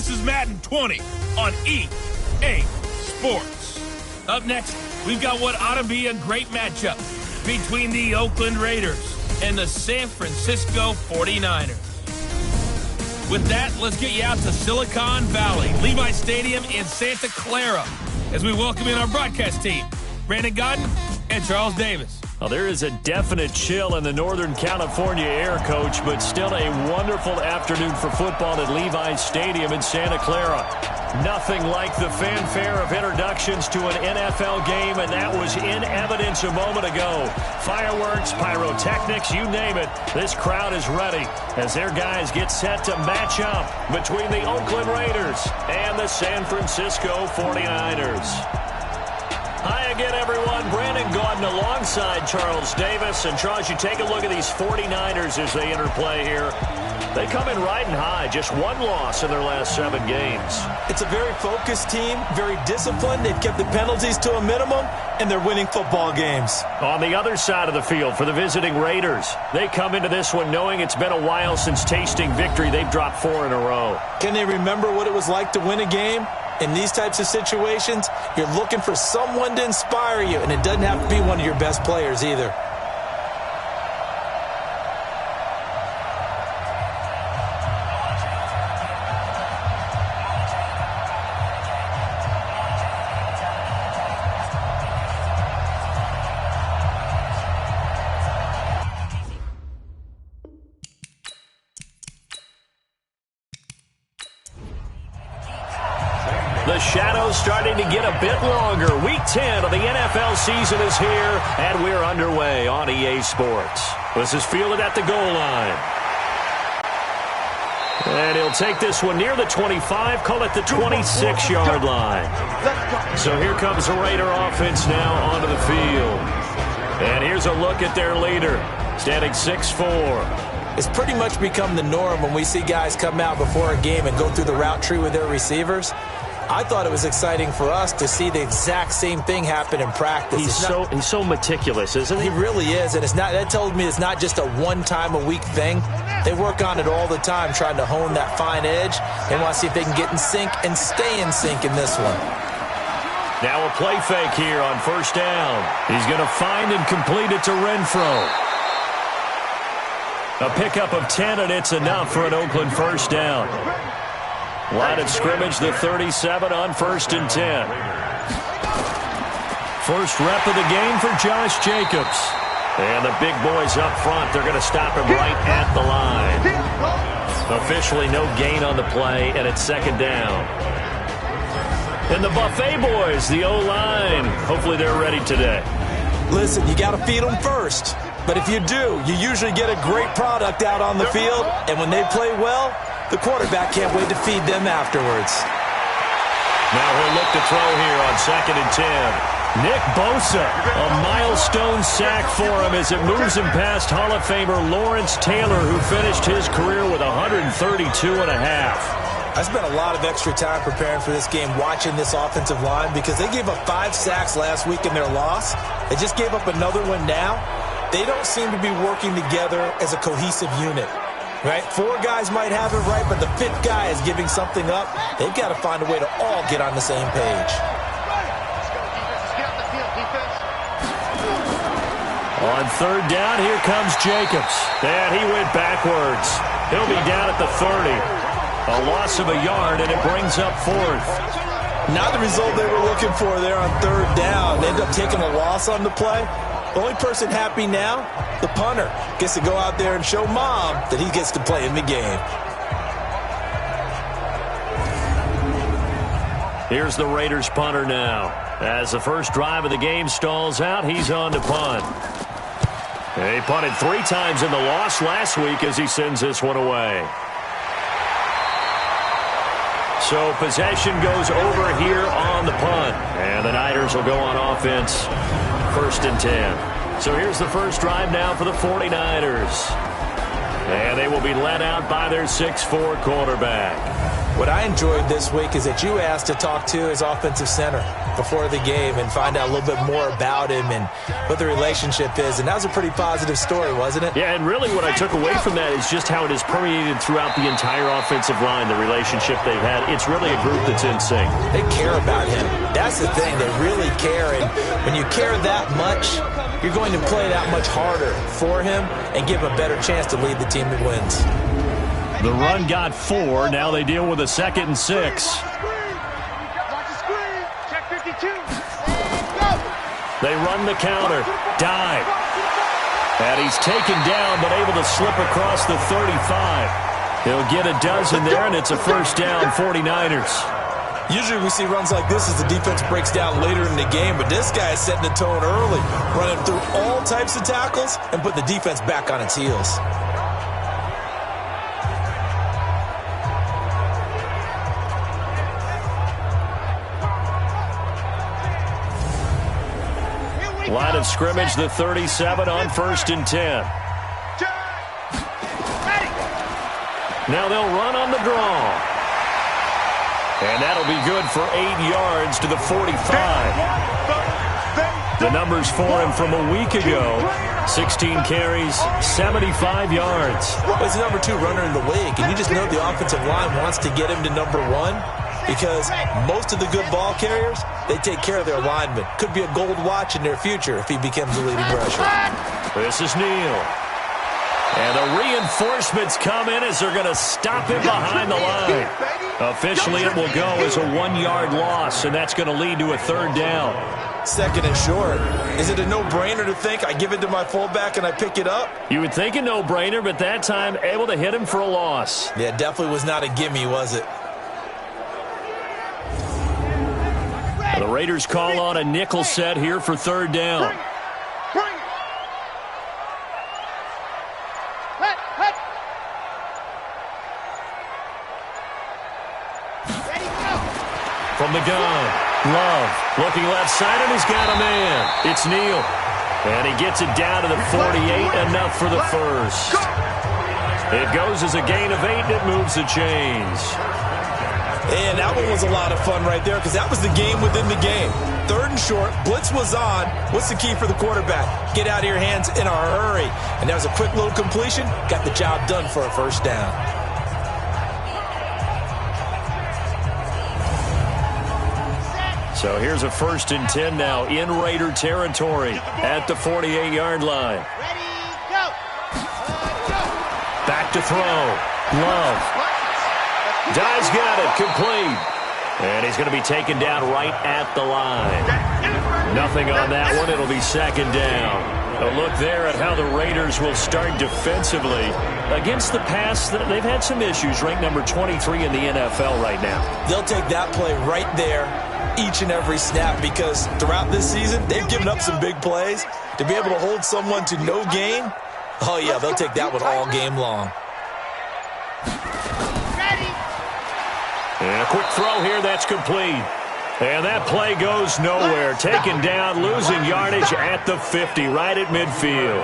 This is Madden 20 on EA Sports. Up next, we've got what ought to be a great matchup between the Oakland Raiders and the San Francisco 49ers. With that, let's get you out to Silicon Valley, Levi Stadium in Santa Clara, as we welcome in our broadcast team, Brandon Godden and Charles Davis. Well, there is a definite chill in the Northern California air, Coach, but still a wonderful afternoon for football at Levi Stadium in Santa Clara. Nothing like the fanfare of introductions to an NFL game, and that was in evidence a moment ago. Fireworks, pyrotechnics, you name it. This crowd is ready as their guys get set to match up between the Oakland Raiders and the San Francisco 49ers. Hi again, everyone. Brandon Gaudin alongside Charles Davis. And, Charles, you take a look at these 49ers as they interplay here. They come in riding high, just one loss in their last 7 games. It's a very focused team, very disciplined. They've kept the penalties to a minimum, and they're winning football games. On the other side of the field for the visiting Raiders, they come into this one knowing it's been a while since tasting victory. They've dropped 4 in a row. Can they remember what it was like to win a game? In these types of situations, you're looking for someone to inspire you, and it doesn't have to be one of your best players either. The shadow's starting to get a bit longer. Week 10 of the NFL season is here, and we're underway on EA Sports. This is fielded at the goal line. And he'll take this one near the 25, call it the 26-yard line. So here comes the Raider offense now onto the field. And here's a look at their leader, standing 6'4". It's pretty much become the norm when we see guys come out before a game and go through the route tree with their receivers. I thought it was exciting for us to see the exact same thing happen in practice. He's so meticulous, isn't he? He really is, and that tells me it's not just a one-time-a-week thing. They work on it all the time, trying to hone that fine edge. They want to see if they can get in sync and stay in sync in this one. Now a play fake here on first down. He's going to find and complete it to Renfro. A pickup of 10, and it's enough for an Oakland first down. Line of scrimmage, the 37 on 1st and 10. First rep of the game for Josh Jacobs. And the big boys up front, they're going to stop him right at the line. Officially no gain on the play, and it's 2nd down. And the Buffet boys, the O-line, hopefully they're ready today. Listen, you got to feed them first. But if you do, you usually get a great product out on the field, and when they play well, the quarterback can't wait to feed them afterwards. Now he'll look to throw here on 2nd and 10. Nick Bosa, a milestone sack for him as it moves him past Hall of Famer Lawrence Taylor, who finished his career with 132 and a half. I spent a lot of extra time preparing for this game watching this offensive line because they gave up 5 sacks last week in their loss. They just gave up another one now. They don't seem to be working together as a cohesive unit. Right? 4 guys might have it right, but the 5th guy is giving something up. They've got to find a way to all get on the same page. On 3rd down, here comes Jacobs. And he went backwards. He'll be down at the 30. A loss of a yard, and it brings up 4th. Not the result they were looking for there on 3rd down. They end up taking a loss on the play. The only person happy now, the punter, gets to go out there and show Mom that he gets to play in the game. Here's the Raiders punter now. As the first drive of the game stalls out, he's on to punt. He punted 3 times in the loss last week as he sends this one away. So possession goes over here on the punt. And the Niners will go on offense. 1st and 10. So here's the first drive now for the 49ers. And they will be led out by their 6'4" quarterback. What I enjoyed this week is that you asked to talk to his offensive center before the game and find out a little bit more about him and what the relationship is. And that was a pretty positive story, wasn't it? Yeah, and really what I took away from that is just how it has permeated throughout the entire offensive line, the relationship they've had. It's really a group that's in sync. They care about him. That's the thing. They really care. And when you care that much, you're going to play that much harder for him and give him a better chance to lead the team that wins. The run got 4. Now they deal with a 2nd and 6. They run the counter. Dive. And he's taken down, but able to slip across the 35. He'll get a dozen there, and it's a first down, 49ers. Usually we see runs like this as the defense breaks down later in the game, but this guy is setting the tone early, running through all types of tackles and put the defense back on its heels. Line of scrimmage, the 37 on 1st and 10. Now they'll run on the draw. And that'll be good for 8 yards to the 45. The numbers for him from a week ago, 16 carries, 75 yards. Well, he's the number 2 runner in the league, and you just know the offensive line wants to get him to number 1 because most of the good ball carriers, they take care of their linemen. Could be a gold watch in their future if he becomes the leading rusher. This is Neal. And the reinforcements come in as they're going to stop him behind the line. Officially, it will go as a 1-yard loss, and that's going to lead to a 3rd down. 2nd and short. Is it a no-brainer to think I give it to my fullback and I pick it up? You would think a no-brainer, but that time able to hit him for a loss. Yeah, definitely was not a gimme, was it? The Raiders call on a nickel set here for 3rd down. From the gun, Love looking left side, and he's got a man. It's Neal. And he gets it down to the 48, enough for the first. It goes as a gain of 8, and it moves the chains. And that one was a lot of fun right there because that was the game within the game. 3rd and short, blitz was on. What's the key for the quarterback? Get out of your hands in a hurry. And that was a quick little completion. Got the job done for a first down. So here's a 1st and 10 now in Raider territory at the 48-yard line. Back to throw. Love. Dive's got it. Complete. And he's going to be taken down right at the line. Nothing on that one. It'll be 2nd down. A look there at how the Raiders will start defensively. Against the pass, they've had some issues. Ranked number 23 in the NFL right now. They'll take that play right there each and every snap because throughout this season, they've given up some big plays. To be able to hold someone to no gain, oh, yeah, they'll take that one all game long. And a quick throw here, that's complete. And that play goes nowhere. Taken down, losing yardage at the 50, right at midfield.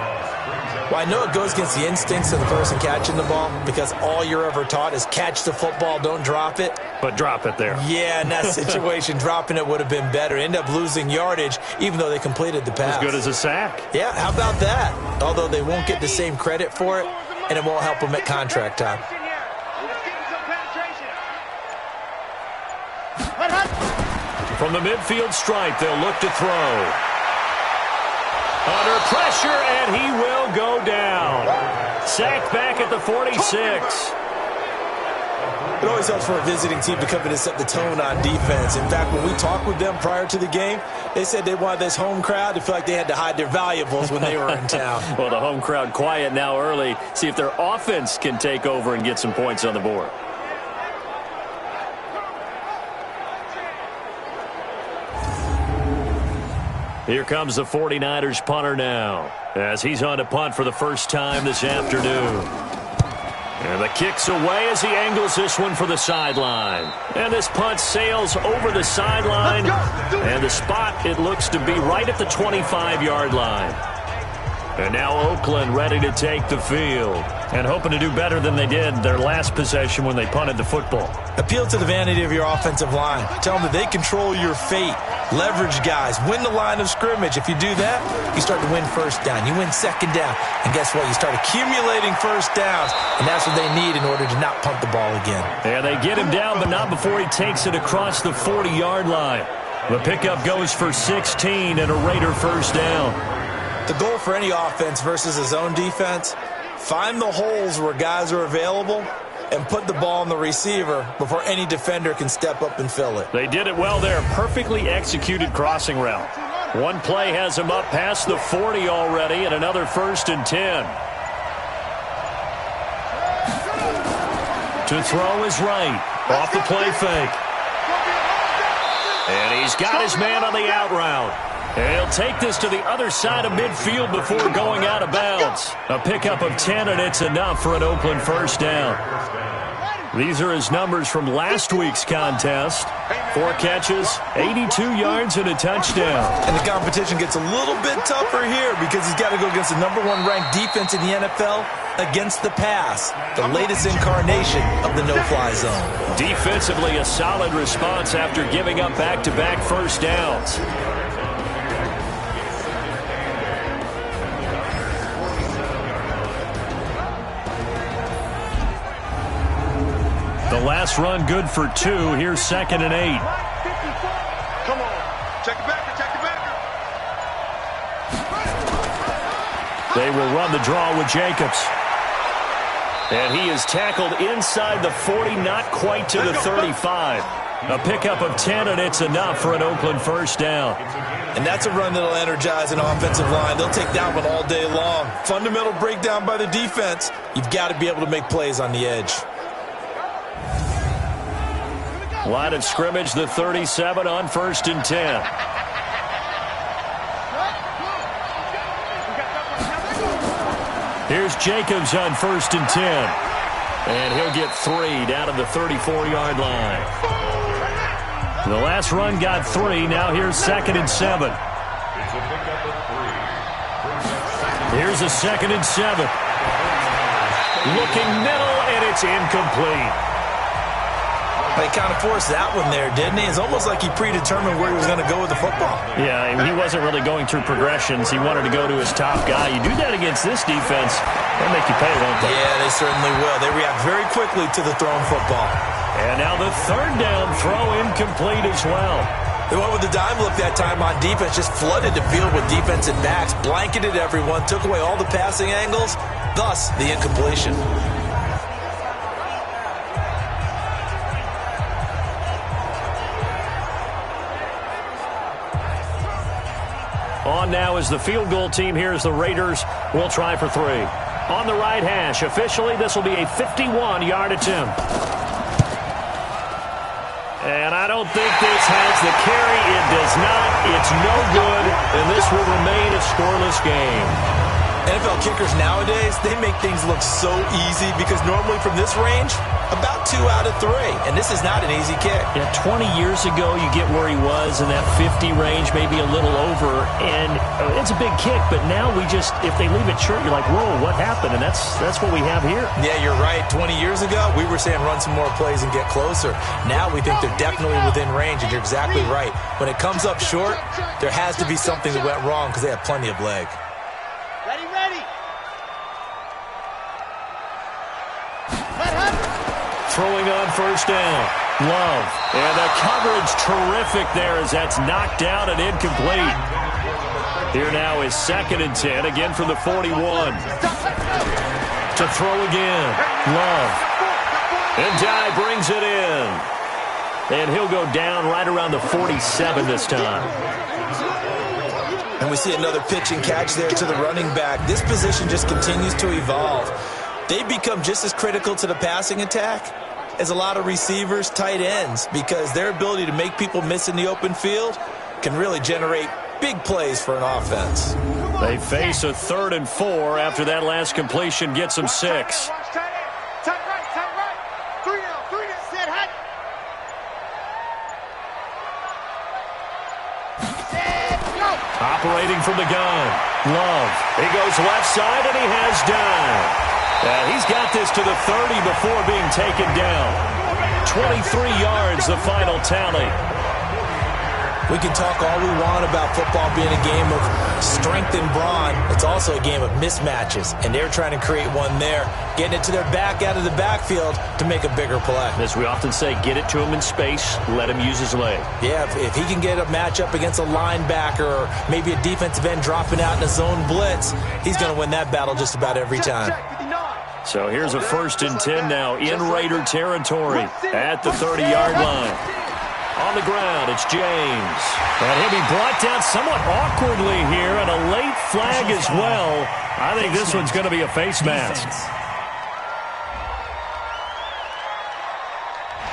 Well, I know it goes against the instincts of the person catching the ball because all you're ever taught is catch the football, don't drop it. But drop it there. Yeah, in that situation, dropping it would have been better. End up losing yardage even though they completed the pass. As good as a sack. Yeah, how about that? Although they won't get the same credit for it, and it won't help them at contract time. From the midfield stripe, they'll look to throw. Under pressure, and he will go down. Sacked back at the 46. It always helps for a visiting team to come in and set the tone on defense. In fact, when we talked with them prior to the game, they said they wanted this home crowd to feel like they had to hide their valuables when they were in town. Well, the home crowd quiet now early. See if their offense can take over and get some points on the board. Here comes the 49ers punter now as he's on to punt for the first time this afternoon. And the kick's away as he angles this one for the sideline. And this punt sails over the sideline. And the spot, it looks to be right at the 25-yard line. And now Oakland ready to take the field and hoping to do better than they did their last possession when they punted the football. Appeal to the vanity of your offensive line. Tell them that they control your fate. Leverage guys. Win the line of scrimmage. If you do that, you start to win first down. You win second down. And guess what? You start accumulating first downs. And that's what they need in order to not punt the ball again. And they get him down, but not before he takes it across the 40-yard line. The pickup goes for 16 and a Raider first down. The goal for any offense versus a zone defense, find the holes where guys are available and put the ball on the receiver before any defender can step up and fill it. They did it well there. Perfectly executed crossing route. One play has him up past the 40 already, and another 1st and 10. To throw is right. Off the play fake. And he's got his man on the out route. And he'll take this to the other side of midfield before going out of bounds. A pickup of 10, and it's enough for an Oakland first down. These are his numbers from last week's contest. 4 catches, 82 yards, and a touchdown. And the competition gets a little bit tougher here because he's got to go against the #1 ranked defense in the NFL against the pass, the latest incarnation of the no-fly zone. Defensively, a solid response after giving up back-to-back first downs. The last run good for 2. Here's 2nd and 8. Come on. Check it back. Check it back. They will run the draw with Jacobs. And he is tackled inside the 40, not quite to the 35. A pickup of 10, and it's enough for an Oakland first down. And that's a run that'll energize an offensive line. They'll take that one all day long. Fundamental breakdown by the defense. You've got to be able to make plays on the edge. Line of scrimmage, the 37 on 1st and 10. Here's Jacobs on 1st and 10. And he'll get 3 down to the 34-yard line. The last run got 3. Now here's 2nd and 7. Here's a 2nd and 7. Looking middle, and it's incomplete. He kind of forced that one there, didn't he? It's almost like he predetermined where he was going to go with the football. Yeah, he wasn't really going through progressions. He wanted to go to his top guy. You do that against this defense, they'll make you pay, won't they? Yeah, they certainly will. They react very quickly to the thrown football. And now the 3rd down throw incomplete as well. They went with the dime look that time on defense, just flooded the field with defensive backs, blanketed everyone, took away all the passing angles, thus the incompletion. On now is the field goal team. Here's the Raiders. We'll try for 3. On the right hash. Officially, this will be a 51-yard attempt. And I don't think this has the carry. It does not. It's no good. And this will remain a scoreless game. NFL kickers nowadays, they make things look so easy because normally from this range, about 2 out of 3. And this is not an easy kick. Yeah, 20 years ago, you get where he was in that 50 range, maybe a little over. And it's a big kick, but now if they leave it short, you're like, whoa, what happened? And that's what we have here. Yeah, you're right. 20 years ago, we were saying run some more plays and get closer. Now we think they're definitely within range, and you're exactly right. When it comes up short, there has to be something that went wrong because they have plenty of leg. Ready. Throwing on 1st down. Love. And the coverage terrific there as that's knocked down and incomplete. Here now is 2nd and 10, again from the 41. To throw again. Love. And Dye brings it in. And he'll go down right around the 47 this time. And we see another pitch and catch there to the running back. This position just continues to evolve. They become just as critical to the passing attack as a lot of receivers, tight ends, because their ability to make people miss in the open field can really generate big plays for an offense. They face a 3rd and 4 after that last completion gets them 6. Operating from the gun. Love. He goes left side, and he has down. He's got this to the 30 before being taken down. 23 yards, the final tally. We can talk all we want about football being a game of strength and brawn. It's also a game of mismatches, and they're trying to create one there, getting it to their back out of the backfield to make a bigger play. As we often say, get it to him in space, let him use his leg. Yeah, if he can get a matchup against a linebacker or maybe a defensive end dropping out in a zone blitz, he's going to win that battle just about every time. So here's a 1st and 10 now in Raider territory at the 30-yard line. On the ground, it's James. And he'll be brought down somewhat awkwardly here, and a late flag as well. I think this one's going to be a face mask.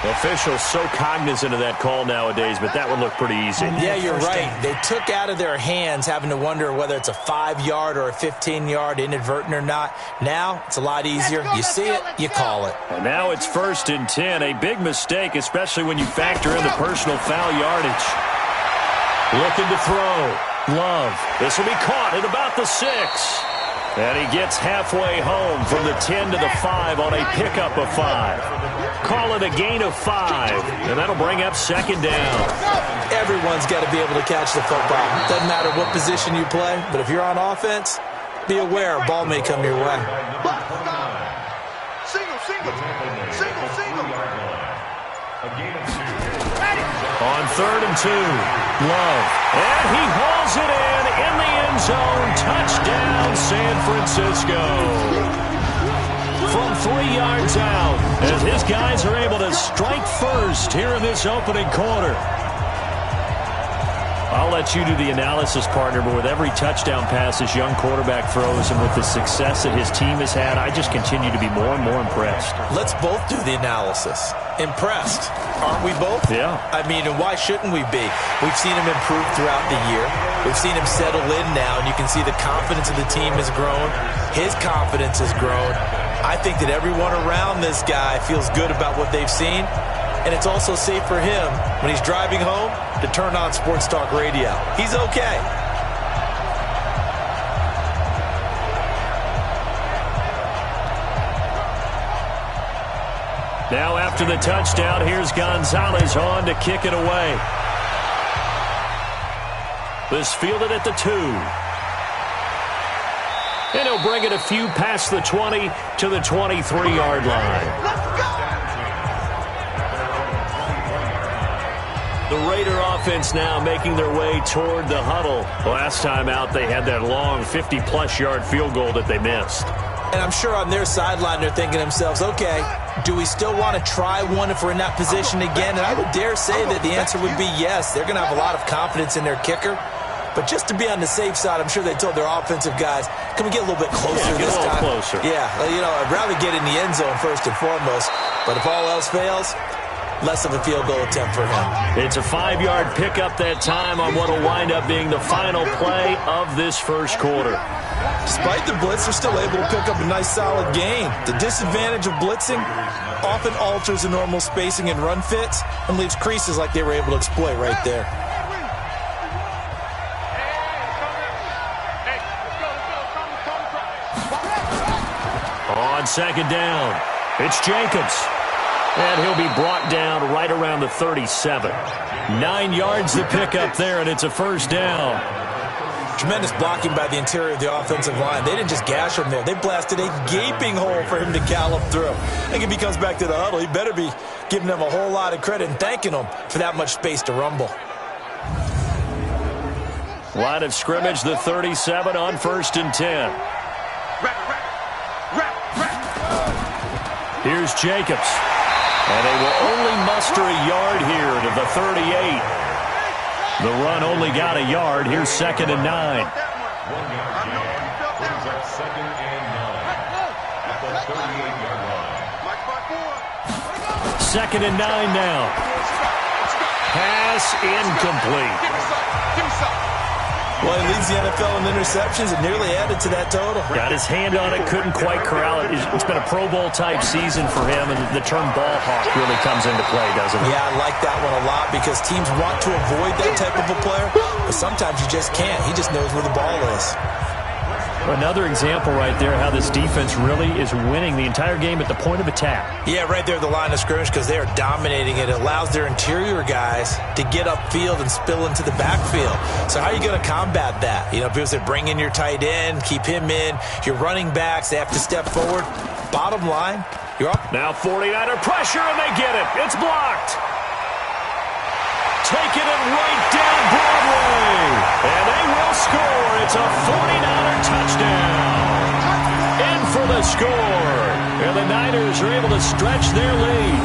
Officials so cognizant of that call nowadays, but that would look pretty easy. Yeah, you're right. They took out of their hands having to wonder whether it's a 5-yard or a 15-yard, inadvertent or not. Now, it's a lot easier. You see it, you call it. And now it's 1st and 10. A big mistake, especially when you factor in the personal foul yardage. Looking to throw. Love. This will be caught at about the 6. And he gets halfway home from the 10 to the 5 on a pickup of 5. Call it a gain of 5, and that'll bring up 2nd down. Everyone's got to be able to catch the football. Doesn't matter what position you play, but if you're on offense, be aware a ball may come your way. Single, single, single, single. On 3rd and 2, Love. And he hauls it in the end zone. Touchdown, San Francisco. From 3 yards out, as his guys are able to strike first here in this opening quarter. I'll let you do the analysis, partner, but with every touchdown pass this young quarterback throws and with the success that his team has had, I just continue to be more and more impressed. Let's both do the analysis. Impressed, aren't we both? Yeah. I mean, and why shouldn't we be? We've seen him improve throughout the year. We've seen him settle in now, and you can see the confidence of the team has grown. His confidence has grown. I think that everyone around this guy feels good about what they've seen, and it's also safe for him when he's driving home to turn on Sports Talk Radio. He's okay. Now after the touchdown, here's Gonzalez on to kick it away. This fielded at the 2. And he'll bring it a few past the 20 to the 23-yard line. The Raider offense now making their way toward the huddle. Last time out, they had that long 50-plus yard field goal that they missed. And I'm sure on their sideline they're thinking to themselves, okay, do we still want to try one if we're in that position again? And I would dare say that the answer would be yes. They're going to have a lot of confidence in their kicker. But just to be on the safe side, I'm sure they told their offensive guys, can we get a little bit closer this time? Get a little closer. Yeah, you know, I'd rather get in the end zone first and foremost. But if all else fails, less of a field goal attempt for him. It's a 5-yard pickup that time on what will wind up being the final play of this first quarter. Despite the blitz, they're still able to pick up a nice solid gain. The disadvantage of blitzing often alters the normal spacing and run fits and leaves creases like they were able to exploit right there. On 2nd down, it's Jacobs. And he'll be brought down right around the 37. 9 yards to pick up there, and it's a 1st down. Tremendous blocking by the interior of the offensive line. They didn't just gash him there. They blasted a gaping hole for him to gallop through. I think if he comes back to the huddle, he better be giving them a whole lot of credit and thanking them for that much space to rumble. Line of scrimmage, the 37 on 1st and 10. Here's Jacobs. And they will only muster a yard here to the 38. The run only got a yard. Here's 2nd and 9. 2nd and 9 now. Pass incomplete. Well, he leads the NFL in interceptions and nearly added to that total. Got his hand on it, couldn't quite corral it. It's been a Pro Bowl-type season for him, and the term ball hawk really comes into play, doesn't it? Yeah, I like that one a lot because teams want to avoid that type of a player, but sometimes you just can't. He just knows where the ball is. Another example right there how this defense really is winning the entire game at the point of attack. Yeah, right there at the line of scrimmage because they are dominating it. It allows their interior guys to get upfield and spill into the backfield. So how are you going to combat that? You know, because they bring in your tight end, keep him in. Your running backs, they have to step forward. Bottom line, you're up. Now 49er pressure, and they get it. It's blocked. Taking it right down Broadway. And they will score. It's a 49er touchdown. In for the score. And the Niners are able to stretch their lead.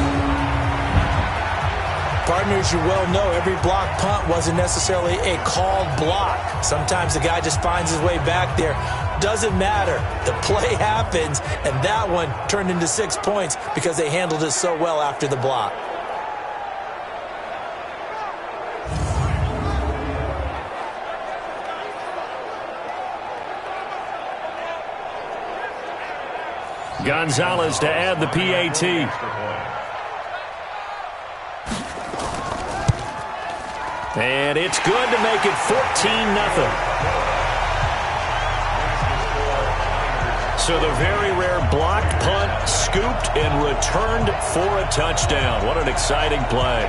Partners, you well know, every block punt wasn't necessarily a called block. Sometimes the guy just finds his way back there. Doesn't matter. The play happens, and that one turned into 6 points because they handled it so well after the block. Gonzalez to add the PAT. And it's good to make it 14-0. So the very rare blocked punt scooped and returned for a touchdown. What an exciting play.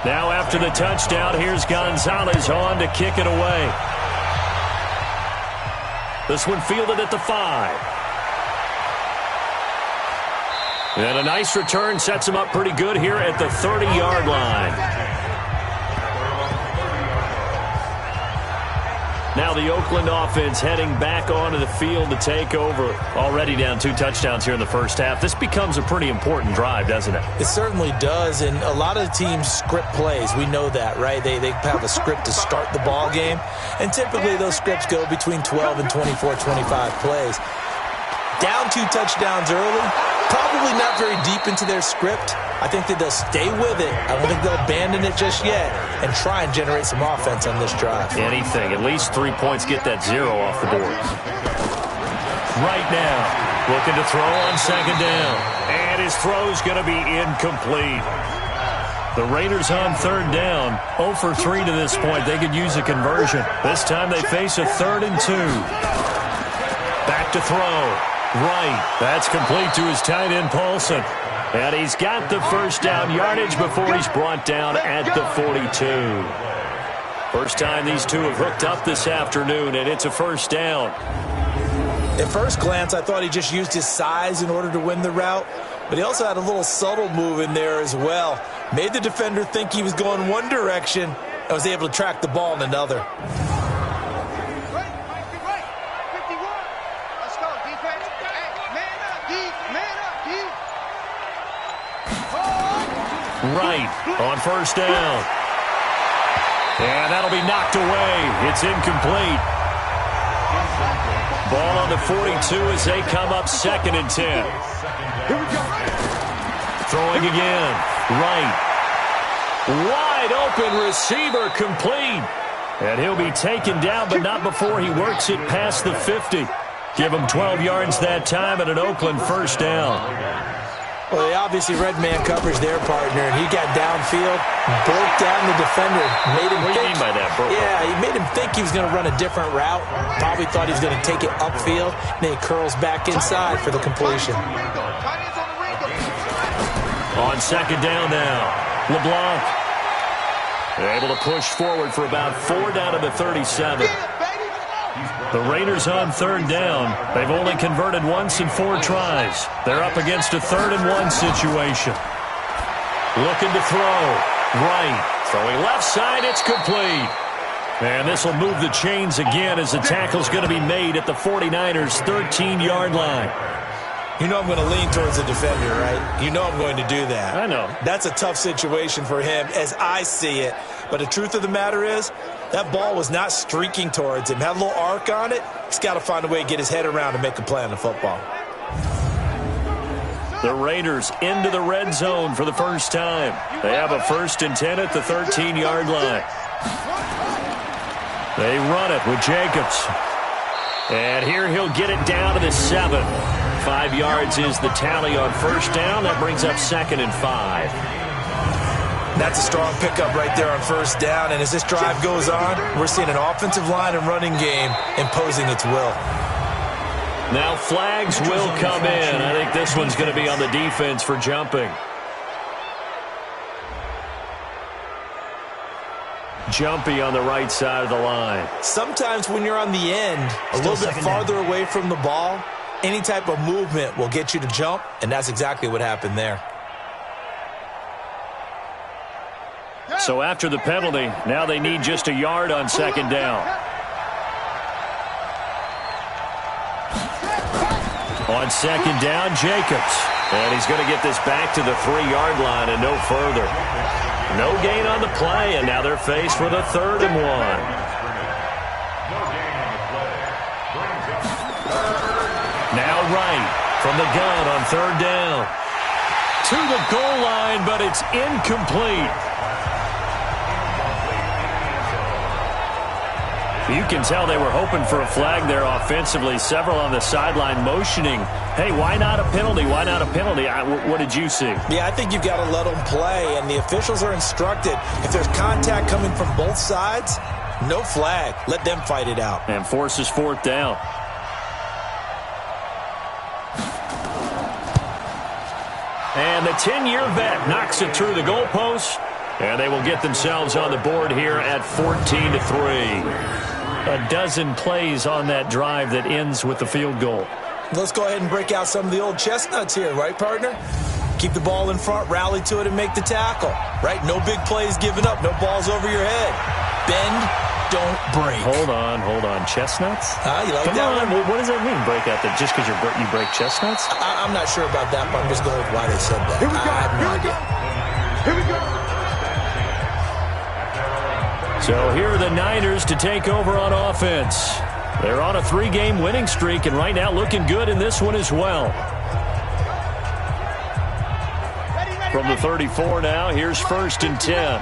Now after the touchdown, here's Gonzalez on to kick it away. This one fielded at the 5. And a nice return sets him up pretty good here at the 30-yard line. Now the Oakland offense heading back onto the field to take over. Already down 2 touchdowns here in the first half. This becomes a pretty important drive, doesn't it? It certainly does, and a lot of teams script plays. We know that, right? They have a script to start the ball game, and typically those scripts go between 12 and 24, 25 plays. Down 2 touchdowns early, probably not very deep into their script. I think that they'll stay with it. I don't think they'll abandon it just yet and try and generate some offense on this drive. Anything. At least 3 points. Get that 0 off the board. Right now, looking to throw on second down. And his throw's going to be incomplete. The Raiders on third down. 0 for 3 to this point. They could use a conversion. This time they face a 3rd and 2. Back to throw. Right. That's complete to his tight end, Paulson. And he's got the first down yardage before he's brought down at the 42. First time these two have hooked up this afternoon, and it's a first down. At first glance, I thought he just used his size in order to win the route, but he also had a little subtle move in there as well. Made the defender think he was going one direction and was able to track the ball in another. Right on first down. And that'll be knocked away. It's incomplete. Ball on the 42 as they come up 2nd and 10. Throwing again. Right. Wide open receiver complete. And he'll be taken down, but not before he works it past the 50. Give him 12 yards that time and an Oakland first down. Well, they obviously read man coverage their partner, and he got downfield, broke down the defender, made him think. What do you mean by that, bro? Yeah, he made him think he was going to run a different route. Probably thought he was going to take it upfield, and then he curls back inside for the completion. On second down now, LeBlanc. They're able to push forward for about 4 down to the 37. The Raiders on third down. They've only converted once in 4 tries. They're up against a 3rd and 1 situation. Looking to throw. Right. Throwing left side. It's complete. And this will move the chains again as the tackle's going to be made at the 49ers' 13-yard line. You know I'm going to lean towards the defender, right? You know I'm going to do that. I know. That's a tough situation for him as I see it. But the truth of the matter is, that ball was not streaking towards him. Had a little arc on it. He's got to find a way to get his head around and make a play on the football. The Raiders into the red zone for the first time. They have a 1st and 10 at the 13-yard line. They run it with Jacobs. And here he'll get it down to the 7. 5 yards is the tally on first down. That brings up 2nd and 5. That's a strong pickup right there on first down. And as this drive goes on, we're seeing an offensive line and running game imposing its will. Now flags will come in. I think this one's going to be on the defense for jumping. Jumpy on the right side of the line. Sometimes when you're on the end, a little bit farther away from the ball, any type of movement will get you to jump, and that's exactly what happened there. So after the penalty, now they need just a yard on second down. On second down, Jacobs. And he's going to get this back to the 3-yard line and no further. No gain on the play, and now they're faced with a 3rd and 1. Now Wright from the gun on 3rd down. To the goal line, but it's incomplete. You can tell they were hoping for a flag there offensively. Several on the sideline motioning, hey, why not a penalty? Why not a penalty? What did you see? Yeah, I think you've got to let them play, and the officials are instructed, if there's contact coming from both sides, no flag. Let them fight it out. And forces 4th down. And the 10-year vet knocks it through the goalpost, and they will get themselves on the board here at 14-3. A dozen plays on that drive that ends with the field goal. Let's go ahead and break out some of the old chestnuts here, right, partner? Keep the ball in front, rally to it, and make the tackle, right? No big plays given up, no balls over your head. Bend, don't break. Hold on. Chestnuts? You like Come that on. one? What does that mean, break out that just because you break chestnuts? I'm not sure about that, but I'm just going with why they said that. Here we go. I have no idea. Here we go. So here are the Niners to take over on offense. They're on a 3-game winning streak, and right now looking good in this one as well. From the 34 now, here's 1st and 10.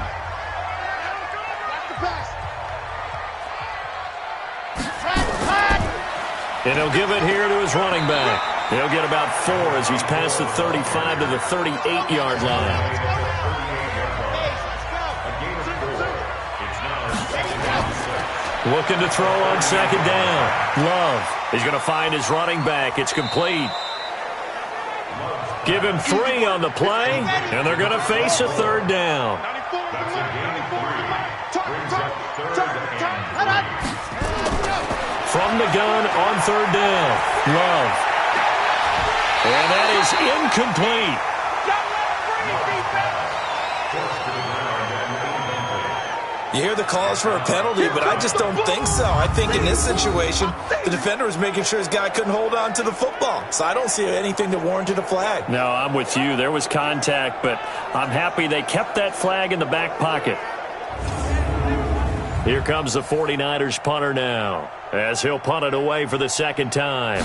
And he'll give it here to his running back. He'll get about 4 as he's past the 35 to the 38-yard line. Looking to throw on second down. Love. He's going to find his running back. It's complete. Give him 3 on the play, and they're going to face a 3rd down. From the gun on 3rd down. Love. And that is incomplete. You hear the calls for a penalty, but I just don't think so. I think in this situation, the defender was making sure his guy couldn't hold on to the football. So I don't see anything that warranted a flag. No, I'm with you. There was contact, but I'm happy they kept that flag in the back pocket. Here comes the 49ers punter now, as he'll punt it away for the 2nd time.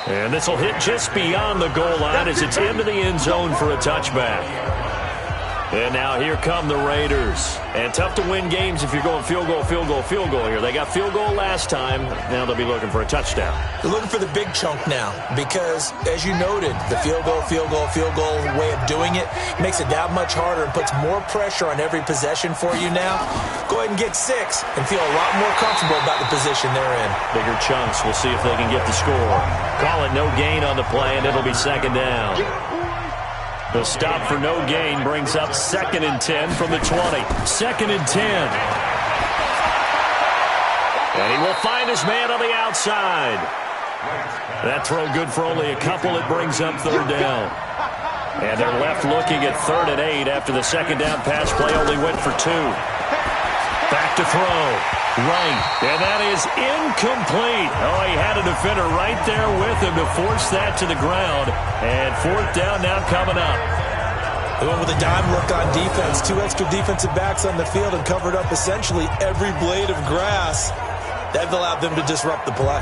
And this will hit just beyond the goal line as it's into the end zone for a touchback. And now here come the Raiders. And tough to win games if you're going field goal here. They got field goal last time. Now they'll be looking for a touchdown. They're looking for the big chunk now because, as you noted, the field goal way of doing it makes it that much harder and puts more pressure on every possession for you now. Go ahead and get 6 and feel a lot more comfortable about the position they're in. Bigger chunks. We'll see if they can get the score. Call it no gain on the play, and it'll be 2nd down. The stop for no gain brings up 2nd and 10 from the 20. 2nd and 10. And he will find his man on the outside. That throw good for only a couple. It brings up 3rd down. And they're left looking at 3rd and 8 after the 2nd down pass play only went for 2. Back to throw. Right. And that is incomplete. Oh, he had a defender right there with him to force that to the ground. And 4th down now coming up. They went with a dime look on defense. 2 extra defensive backs on the field and covered up essentially every blade of grass. That allowed them to disrupt the play.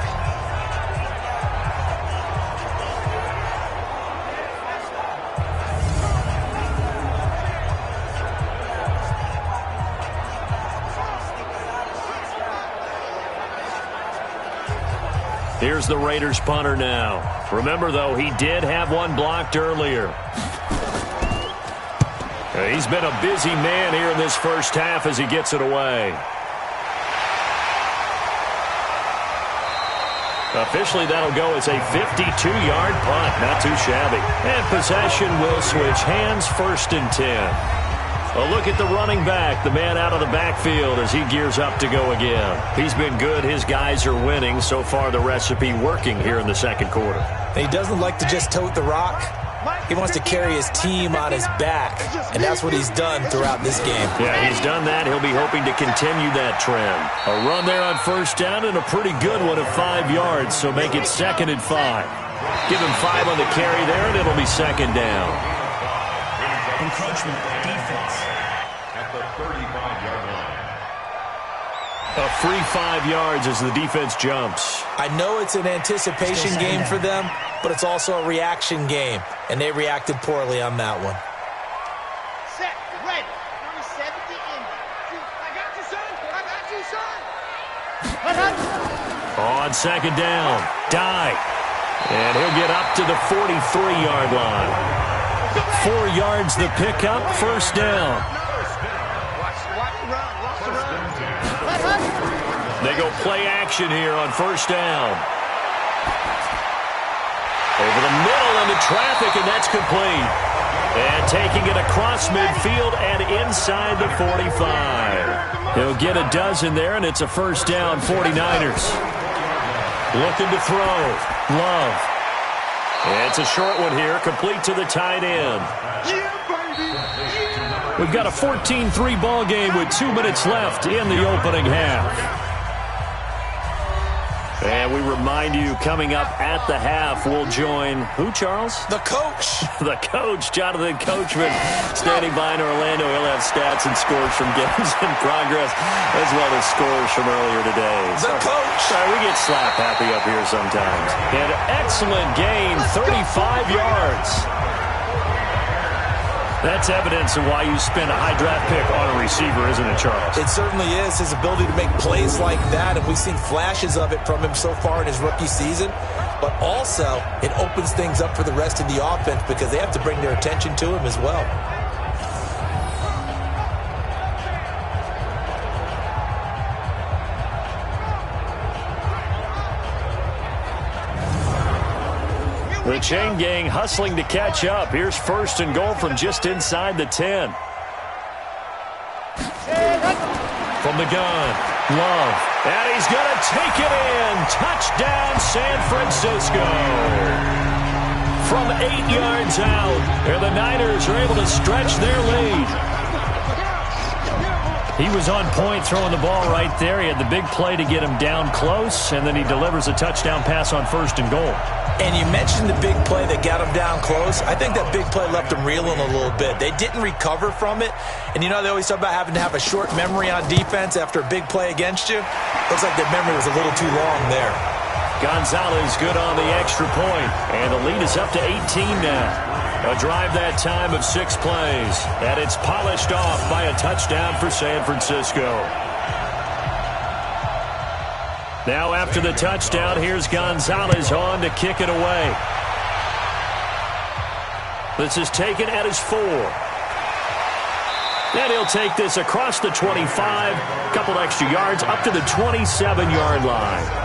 Here's the Raiders punter now. Remember, though, he did have one blocked earlier. He's been a busy man here in this first half as he gets it away. Officially, that'll go as a 52-yard punt. Not too shabby. And possession will switch hands, 1st and 10. A look at the running back, the man out of the backfield as he gears up to go again. He's been good. His guys are winning. So far, the recipe working here in the second quarter. He doesn't like to just tote the rock. He wants to carry his team on his back, and that's what he's done throughout this game. Yeah, he's done that. He'll be hoping to continue that trend. A run there on 1st down and a pretty good one of 5 yards, so make it 2nd and 5. Give him 5 on the carry there, and it'll be 2nd down. Encroachment defense at the 35-yard line. A free 5 yards as the defense jumps. I know it's an anticipation game for them, but it's also a reaction game, and they reacted poorly on that one. Set, ready. Number 70 in. I got you, son. I got you, son. On 2nd down, die. And he'll get up to the 43-yard line. 4 yards the pickup, 1st down. They go play action here on 1st down. Over the middle into traffic, and that's complete. And taking it across midfield and inside the 45. He'll get a dozen there, and it's a 1st down, 49ers. Looking to throw. Love. And it's a short one here, complete to the tight end. We've got a 14-3 ball game with 2 minutes left in the opening half. And we remind you, coming up at the half, we'll join who, Charles? The coach. The coach, Jonathan Coachman, standing by in Orlando. He'll have stats and scores from games in progress, as well as scores from earlier today. The coach. Sorry, we get slap happy up here sometimes. An excellent gain, 35 yards. That's evidence of why you spend a high draft pick on a receiver, isn't it, Charles? It certainly is. His ability to make plays like that, and we've seen flashes of it from him so far in his rookie season. But also, it opens things up for the rest of the offense because they have to bring their attention to him as well. The chain gang hustling to catch up. Here's 1st and goal from just inside the 10. From the gun, Love. And he's going to take it in. Touchdown, San Francisco. From 8 yards out, and the Niners are able to stretch their lead. He was on point throwing the ball right there. He had the big play to get him down close, and then he delivers a touchdown pass on 1st and goal. And you mentioned the big play that got him down close. I think that big play left him reeling a little bit. They didn't recover from it. And you know they always talk about having to have a short memory on defense after a big play against you. Looks like their memory was a little too long there. Gonzalez good on the extra point, and the lead is up to 18 now. A drive that time of 6 plays, and it's polished off by a touchdown for San Francisco. Now after the touchdown, here's Gonzalez on to kick it away. This is taken at his 4. And he'll take this across the 25, a couple extra yards, up to the 27-yard line.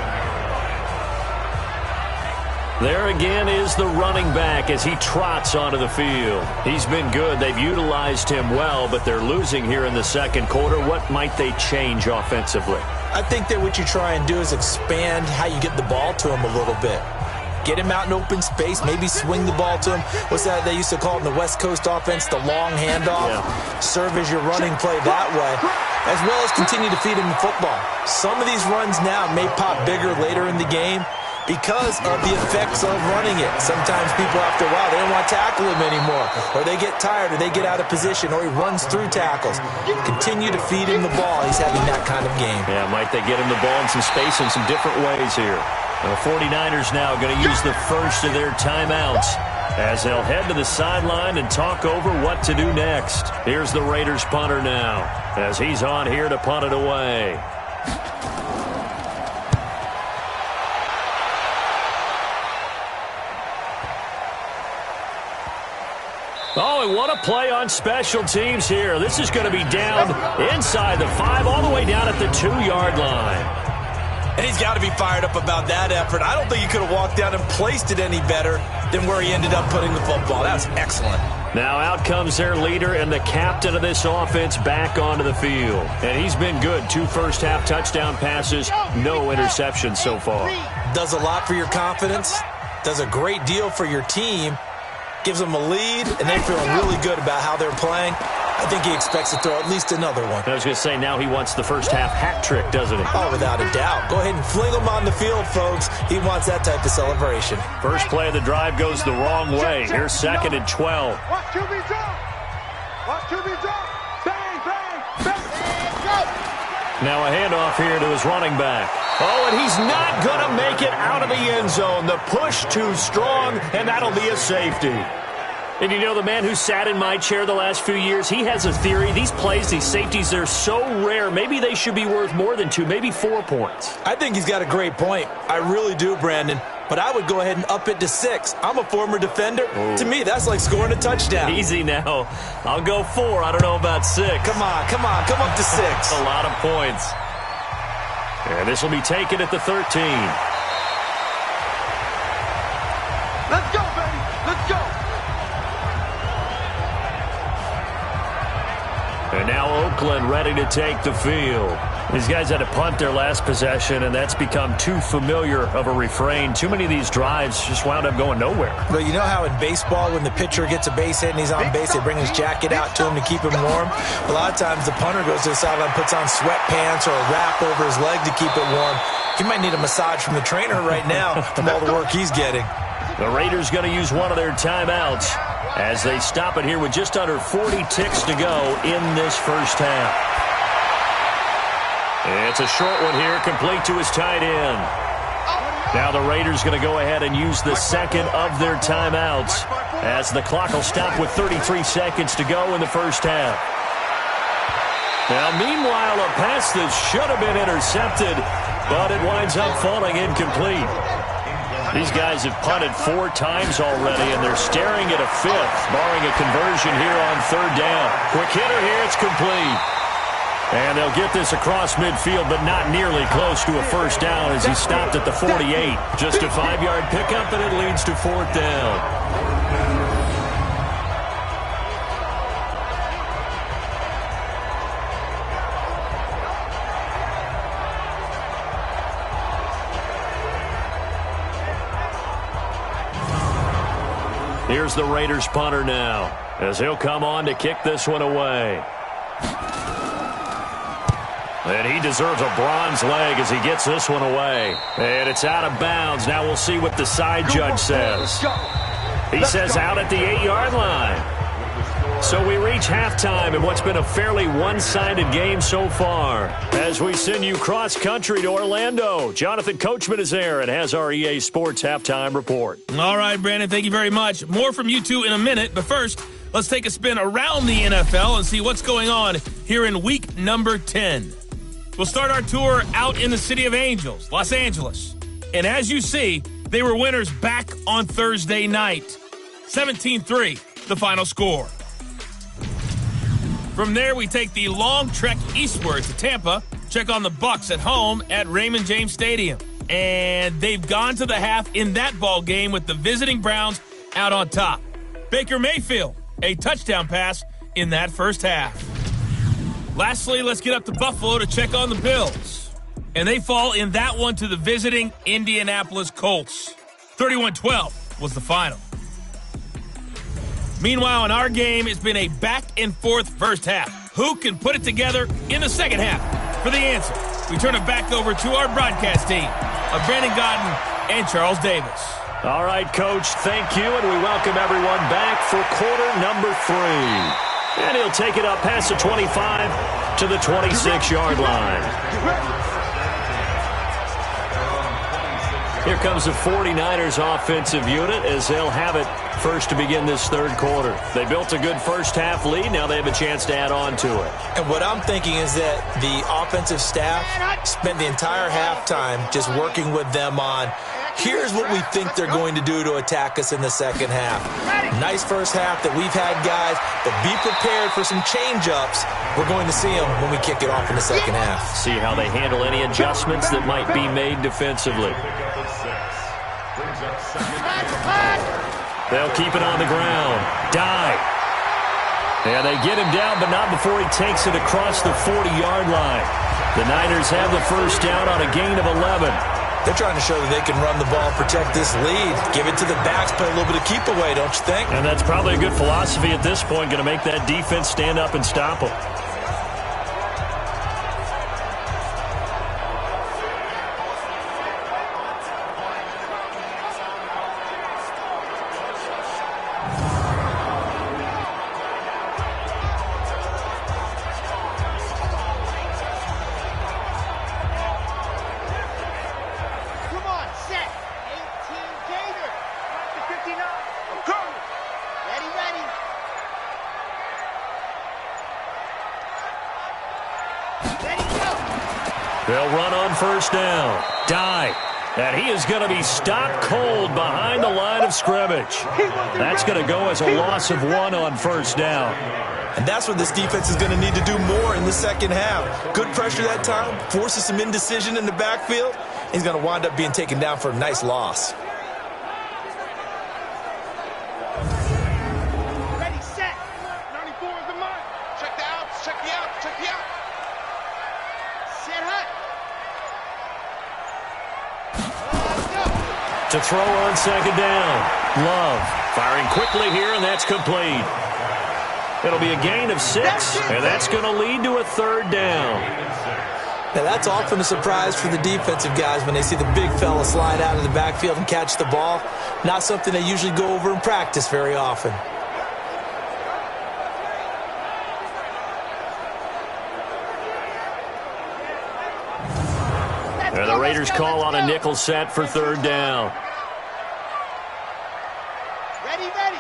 There again is the running back as he trots onto the field. He's been good. They've utilized him well, but they're losing here in the second quarter. What might they change offensively? I think that what you try and do is expand how you get the ball to him a little bit. Get him out in open space, maybe swing the ball to him. What's that they used to call in the West Coast offense, the long handoff? Yeah. Serve as your running play that way, as well as continue to feed him the football. Some of these runs now may pop bigger later in the game because of the effects of running it. Sometimes people, after a while, they don't want to tackle him anymore, or they get tired, or they get out of position, or he runs through tackles. Continue to feed him the ball. He's having that kind of game. Yeah, might they get him the ball in some space in some different ways here. The 49ers now going to use the first of their timeouts as they'll head to the sideline and talk over what to do next. Here's the Raiders punter now as he's on here to punt it away. Oh, and what a play on special teams here. This is going to be down inside the 5, all the way down at the 2-yard line. And he's got to be fired up about that effort. I don't think he could have walked down and placed it any better than where he ended up putting the football. That's excellent. Now out comes their leader and the captain of this offense back onto the field. And he's been good. 2 first-half touchdown passes, no interceptions so far. Does a lot for your confidence, does a great deal for your team, gives them a lead, and they feel really good about how they're playing. I think he expects to throw at least another one. I was going to say, now he wants the first-half hat trick, doesn't he? Oh, without a doubt. Go ahead and fling him on the field, folks. He wants that type of celebration. First play of the drive goes the wrong way. Here's 2nd and 12. Watch QB drop. Watch QB drop. Bang, bang, bang. Now a handoff here to his running back. Oh, and he's not going to make it out of the end zone. The push too strong, and that'll be a safety. And you know, the man who sat in my chair the last few years, he has a theory. These plays, these safeties, they're so rare. Maybe they should be worth more than 2, maybe 4 points. I think he's got a great point. I really do, Brandon. But I would go ahead and up it to 6. I'm a former defender. Ooh. To me, that's like scoring a touchdown. Easy now. I'll go 4. I don't know about 6. Come on. Come up to 6. That's a lot of points. And this will be taken at the 13. Let's go, baby. Let's go. And now Oakland ready to take the field. These guys had to punt their last possession, and that's become too familiar of a refrain. Too many of these drives just wound up going nowhere. Well, you know how in baseball, when the pitcher gets a base hit and he's on base, they bring his jacket out to him to keep him warm? A lot of times the punter goes to the sideline, puts on sweatpants or a wrap over his leg to keep it warm. He might need a massage from the trainer right now from all the work he's getting. The Raiders going to use one of their timeouts as they stop it here with just under 40 ticks to go in this first half. It's a short one here, complete to his tight end. Now the Raiders going to go ahead and use the second of their timeouts as the clock will stop with 33 seconds to go in the first half. Now, meanwhile, a pass that should have been intercepted, but it winds up falling incomplete. These guys have punted 4 times already, and they're staring at a 5th, barring a conversion here on 3rd down. Quick hitter here, it's complete. And they'll get this across midfield, but not nearly close to a first down as he stopped at the 48. Just a 5-yard pickup, and it leads to 4th down. Here's the Raiders punter now as he'll come on to kick this one away. And he deserves a bronze leg as he gets this one away. And it's out of bounds. Now we'll see what the side judge says. He says out at the 8-yard line. So we reach halftime in what's been a fairly one-sided game so far. As we send you cross-country to Orlando, Jonathan Coachman is there and has our EA Sports halftime report. All right, Brandon, thank you very much. More from you two in a minute, but first, let's take a spin around the NFL and see what's going on here in week number 10. We'll start our tour out in the City of Angels, Los Angeles. And as you see, they were winners back on Thursday night. 17-3, the final score. From there, we take the long trek eastward to Tampa, check on the Bucs at home at Raymond James Stadium. And they've gone to the half in that ball game with the visiting Browns out on top. Baker Mayfield, a touchdown pass in that first half. Lastly, let's get up to Buffalo to check on the Bills. And they fall in that one to the visiting Indianapolis Colts. 31-12 was the final. Meanwhile, in our game, it's been a back-and-forth first half. Who can put it together in the second half? For the answer, we turn it back over to our broadcast team of Brandon Godden and Charles Davis. All right, Coach, thank you, and we welcome everyone back for quarter number 3. And he'll take it up past the 25 to the 26-yard line. Here comes the 49ers offensive unit as they'll have it first to begin this third quarter. They built a good first half lead. Now they have a chance to add on to it. And what I'm thinking is that the offensive staff spent the entire halftime just working with them on Here's what we think they're going to do to attack us in the second half. Nice first half that we've had, guys, but be prepared for some change-ups. We're going to see them when we kick it off in the second half. See how they handle any adjustments that might be made defensively. They'll keep it on the ground. Dive. And they get him down, but not before he takes it across the 40-yard line. The Niners have the first down on a gain of 11. They're trying to show that they can run the ball, protect this lead, give it to the backs, play a little bit of keep away, don't you think? And that's probably a good philosophy at this point, going to make that defense stand up and stop them. They'll run on first down. Dive. And he is going to be stopped cold behind the line of scrimmage. That's going to go as a loss of 1 on first down. And that's what this defense is going to need to do more in the second half. Good pressure that time, forces some indecision in the backfield. He's going to wind up being taken down for a nice loss. Ready, set. 94 is the mark. Check the outs, check the outs, check the outs. Set hut. To throw on second down. Love firing quickly here, and that's complete. It'll be a gain of 6, and that's going to lead to a third down. Now, that's often a surprise for the defensive guys when they see the big fella slide out of the backfield and catch the ball. Not something they usually go over in practice very often. And the Raiders call on a nickel set for third down. Ready, ready.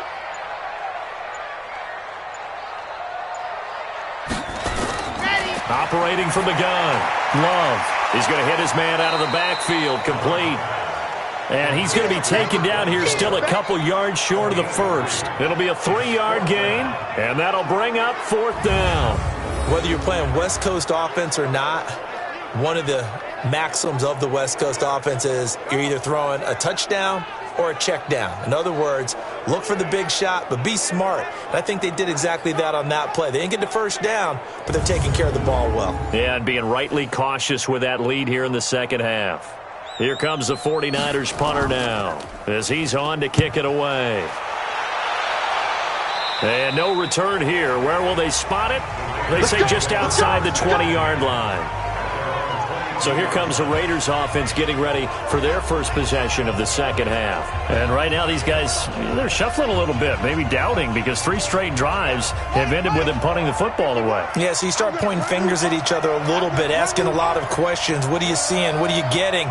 Operating from the gun. Love is going to hit his man out of the backfield. Complete. And he's going to be taken down here still a couple yards short of the first. It'll be a 3-yard gain, and that'll bring up fourth down. Whether you're playing West Coast offense or not, one of the maxims of the West Coast offense is you're either throwing a touchdown or a check down. In other words, look for the big shot, but be smart. And I think they did exactly that on that play. They didn't get the first down, but they're taking care of the ball well. Yeah, and being rightly cautious with that lead here in the second half. Here comes the 49ers punter now as he's on to kick it away. And no return here. Where will they spot it? They say just outside the 20-yard line. So here comes the Raiders offense getting ready for their first possession of the second half. And right now these guys, they're shuffling a little bit, maybe doubting, because 3 straight drives have ended with them punting the football away. Yeah, so you start pointing fingers at each other a little bit, asking a lot of questions. What are you seeing? What are you getting?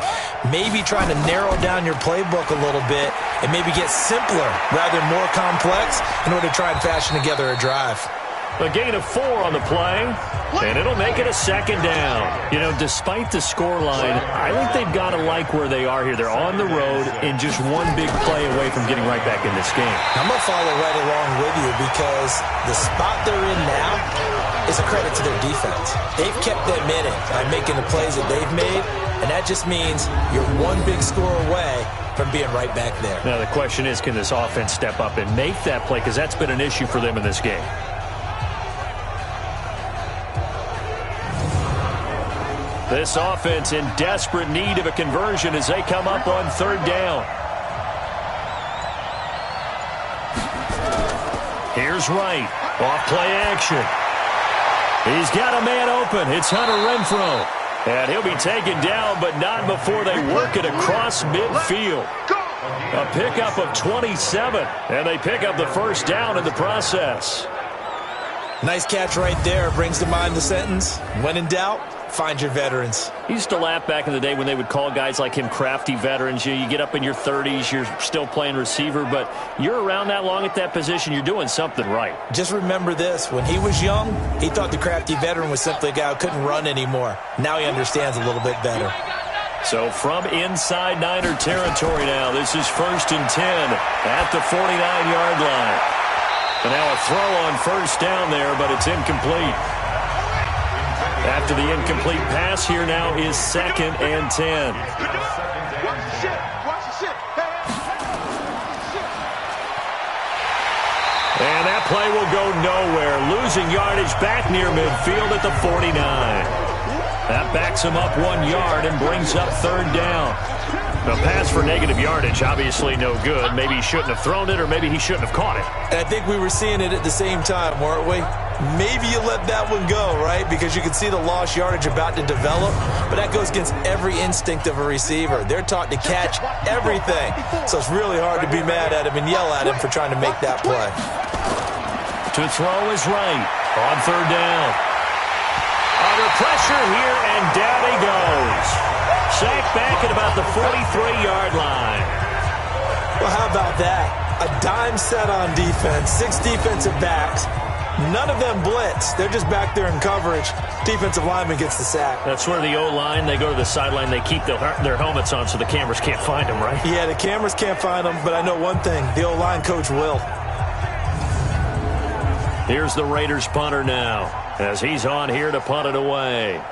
Maybe trying to narrow down your playbook a little bit and maybe get simpler rather than more complex in order to try and fashion together a drive. A gain of 4 on the play, and it'll make it a second down. You know, despite the scoreline, I think they've got to like where they are here. They're on the road and just one big play away from getting right back in this game. I'm going to follow right along with you because the spot they're in now is a credit to their defense. They've kept them in it by making the plays that they've made, and that just means you're one big score away from being right back there. Now, the question is, can this offense step up and make that play? Because that's been an issue for them in this game. This offense in desperate need of a conversion as they come up on third down. Here's Wright. Off play action. He's got a man open. It's Hunter Renfrow. And he'll be taken down, but not before they work it across midfield. A pickup of 27. And they pick up the first down in the process. Nice catch right there. Brings to mind the sentence, when in doubt, find your veterans. He used to laugh back in the day when they would call guys like him crafty veterans. You get up in your 30s, you're still playing receiver, but you're around that long at that position, you're doing something right. Just remember this. When he was young, he thought the crafty veteran was simply a guy who couldn't run anymore. Now he understands a little bit better. So from inside Niner territory now, this is 1st and 10 at the 49-yard line. And now a throw on 1st down there, but it's incomplete. After the incomplete pass, here now is 2nd and 10. And that play will go nowhere. Losing yardage back near midfield at the 49. That backs him up 1 yard and brings up 3rd down. The pass for negative yardage, obviously no good. Maybe he shouldn't have thrown it, or maybe he shouldn't have caught it. And I think we were seeing it at the same time, weren't we? Maybe you let that one go, right? Because you can see the lost yardage about to develop. But that goes against every instinct of a receiver. They're taught to catch everything. So it's really hard to be mad at him and yell at him for trying to make that play. To throw is right on 3rd down. Under pressure here, and down he goes. Sacked back at about the 43-yard line. Well, how about that? A dime set on defense, 6 defensive backs. None of them blitz. They're just back there in coverage. Defensive lineman gets the sack. That's where the O-line, they go to the sideline, they keep their helmets on so the cameras can't find them, right? Yeah, the cameras can't find them, but I know one thing. The O-line coach will. Here's the Raiders punter now, as he's on here to punt it away.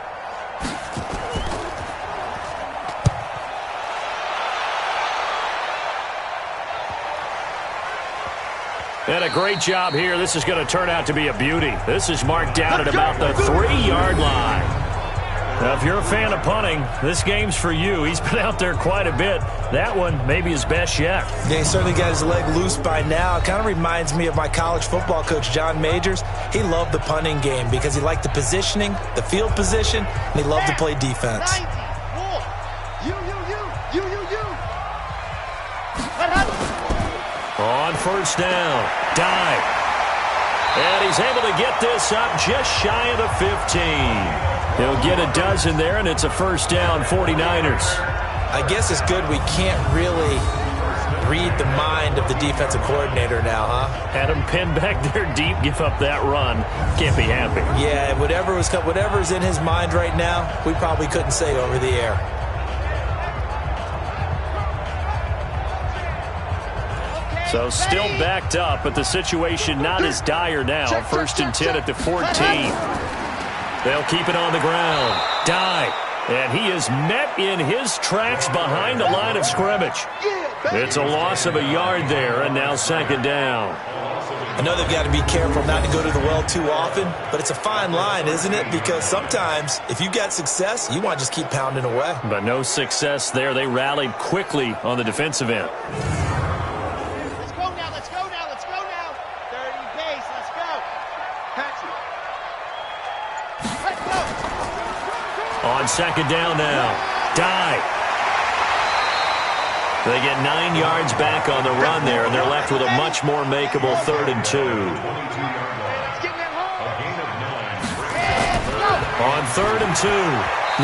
And a great job here. This is going to turn out to be a beauty. This is marked down at about the 3-yard line. Now, if you're a fan of punting, this game's for you. He's been out there quite a bit. That one may be his best yet. Yeah, he certainly got his leg loose by now. It kind of reminds me of my college football coach, John Majors. He loved the punting game because he liked the positioning, the field position, and he loved to play defense. On 1st down, dive. And he's able to get this up just shy of the 15. He'll get a dozen there, and it's a 1st down, 49ers. I guess it's good we can't really read the mind of the defensive coordinator now, huh? Had him pinned back there deep, give up that run. Can't be happy. Yeah, whatever's in his mind right now, we probably couldn't say over the air. So still backed up, but the situation not as dire now. 1st and 10 at the 14. They'll keep it on the ground. Dive. And he is met in his tracks behind the line of scrimmage. It's a loss of a yard there, and now 2nd down. I know they've got to be careful not to go to the well too often, but it's a fine line, isn't it? Because sometimes, if you got success, you want to just keep pounding away. But no success there. They rallied quickly on the defensive end. On 2nd down now. Dive. They get 9 yards back on the run there, and they're left with a much more makeable 3rd and 2. On 3rd and 2.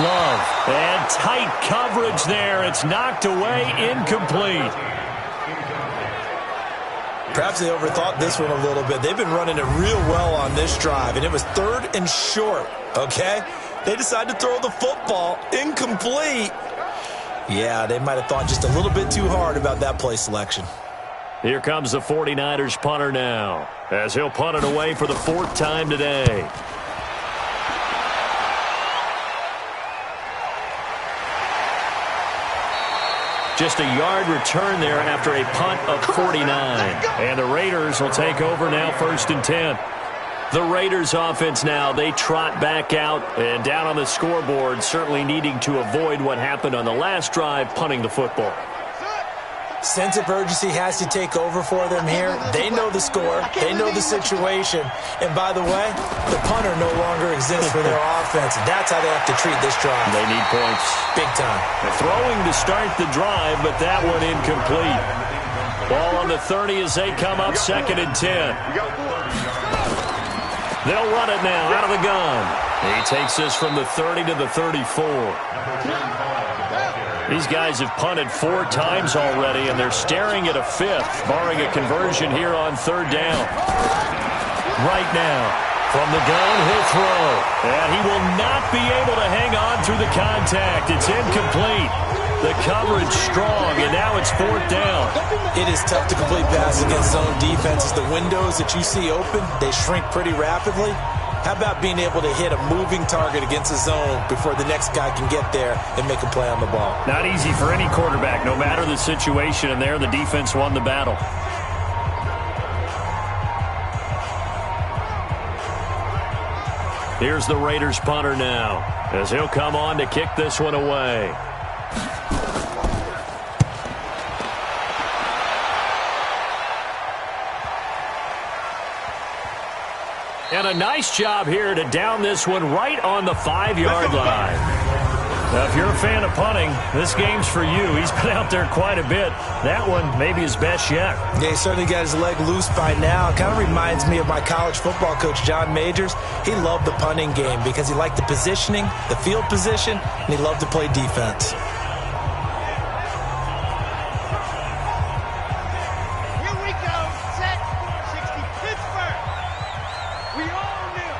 Love. And tight coverage there. It's knocked away, incomplete. Perhaps they overthought this one a little bit. They've been running it real well on this drive, and it was 3rd and short, okay? They decided to throw the football incomplete. Yeah, they might have thought just a little bit too hard about that play selection. Here comes the 49ers punter now, as he'll punt it away for the 4th time today. Just a yard return there after a punt of 49. And the Raiders will take over now 1st and 10. The Raiders offense now, they trot back out and down on the scoreboard, certainly needing to avoid what happened on the last drive, punting the football. Sense of urgency has to take over for them here. They know the score. They know the situation. And by the way, the punter no longer exists for their offense. That's how they have to treat this drive. They need points. Big time. They're throwing to start the drive, but that one incomplete. Ball on the 30 as they come up 2nd and 10. They'll run it now out of the gun. He takes this from the 30 to the 34. These guys have punted 4 times already, and they're staring at a 5th, barring a conversion here on 3rd down. Right now, From the gun, he'll throw. And he will not be able to hang on through the contact. It's incomplete. The coverage strong, and now it's 4th down. It is tough to complete passes against zone defenses. The windows that you see open, they shrink pretty rapidly. How about being able to hit a moving target against a zone before the next guy can get there and make a play on the ball? Not easy for any quarterback, no matter the situation, and there the defense won the battle. Here's the Raiders punter now, as he'll come on to kick this one away. And a nice job here to down this one right on the 5-yard line. Now, if you're a fan of punting, this game's for you. He's been out there quite a bit. That one maybe his best yet. Yeah, he certainly got his leg loose by now. It kind of reminds me of my college football coach, John Majors. He loved the punting game because he liked the positioning, the field position, and he loved to play defense. Here we go. Set. 60 Pittsburgh. We all knew.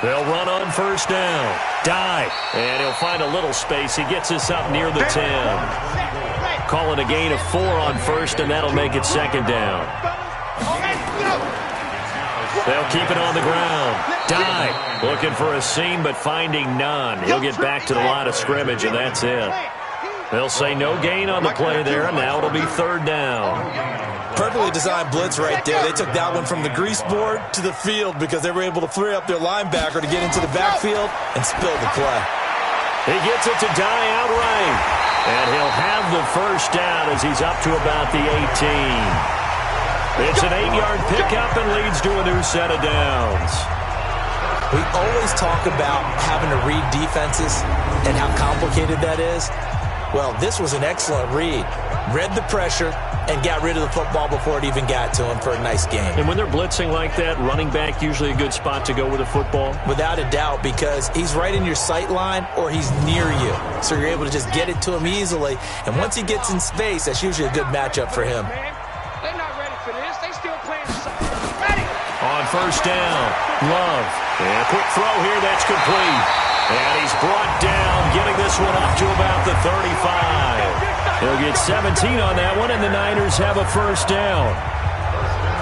They'll run on 1st down. Dive. And he'll find a little space. He gets us up near the 10. Calling a gain of 4 on 1st, and that'll make it 2nd down. They'll keep it on the ground. Dive. Looking for a seam, but finding none. He'll get back to the line of scrimmage, and that's it. They'll say no gain on the play there, and now it'll be 3rd down. Perfectly designed blitz right there. They took that one from the grease board to the field because they were able to free up their linebacker to get into the backfield and spill the play. He gets it to die outright. And he'll have the 1st down as he's up to about the 18. It's an 8-yard pickup and leads to a new set of downs. We always talk about having to read defenses and how complicated that is. Well, this was an excellent read. Read the pressure and got rid of the football before it even got to him for a nice game. And when they're blitzing like that, running back usually a good spot to go with the football? Without a doubt, because he's right in your sight line or he's near you. So you're able to just get it to him easily. And once he gets in space, that's usually a good matchup for him. They're not ready for this. They still playing ready. On 1st down, Love. And a quick throw here, that's complete. And he's brought down, getting this one up to about the 35. He'll get 17 on that one, and the Niners have a 1st down.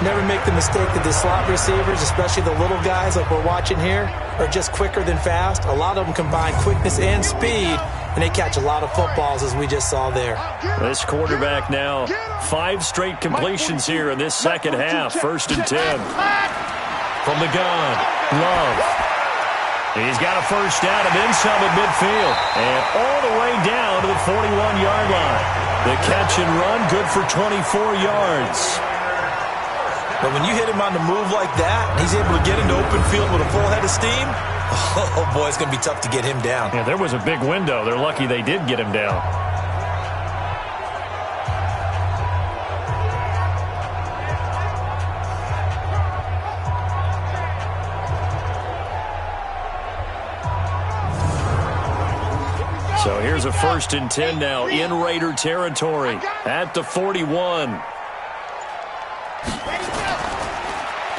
Never make the mistake that the slot receivers, especially the little guys like we're watching here, are just quicker than fast. A lot of them combine quickness and speed, and they catch a lot of footballs, as we just saw there. This quarterback now, 5 straight completions here in this second half. 1st and 10. From the gun, Love. He's got a 1st down and then some at midfield. And all the way down to the 41-yard line. The catch and run, good for 24 yards. But when you hit him on the move like that, and he's able to get into open field with a full head of steam, oh boy, it's going to be tough to get him down. Yeah, there was a big window. They're lucky they did get him down. So here's a 1st and 10 now in Raider territory at the 41.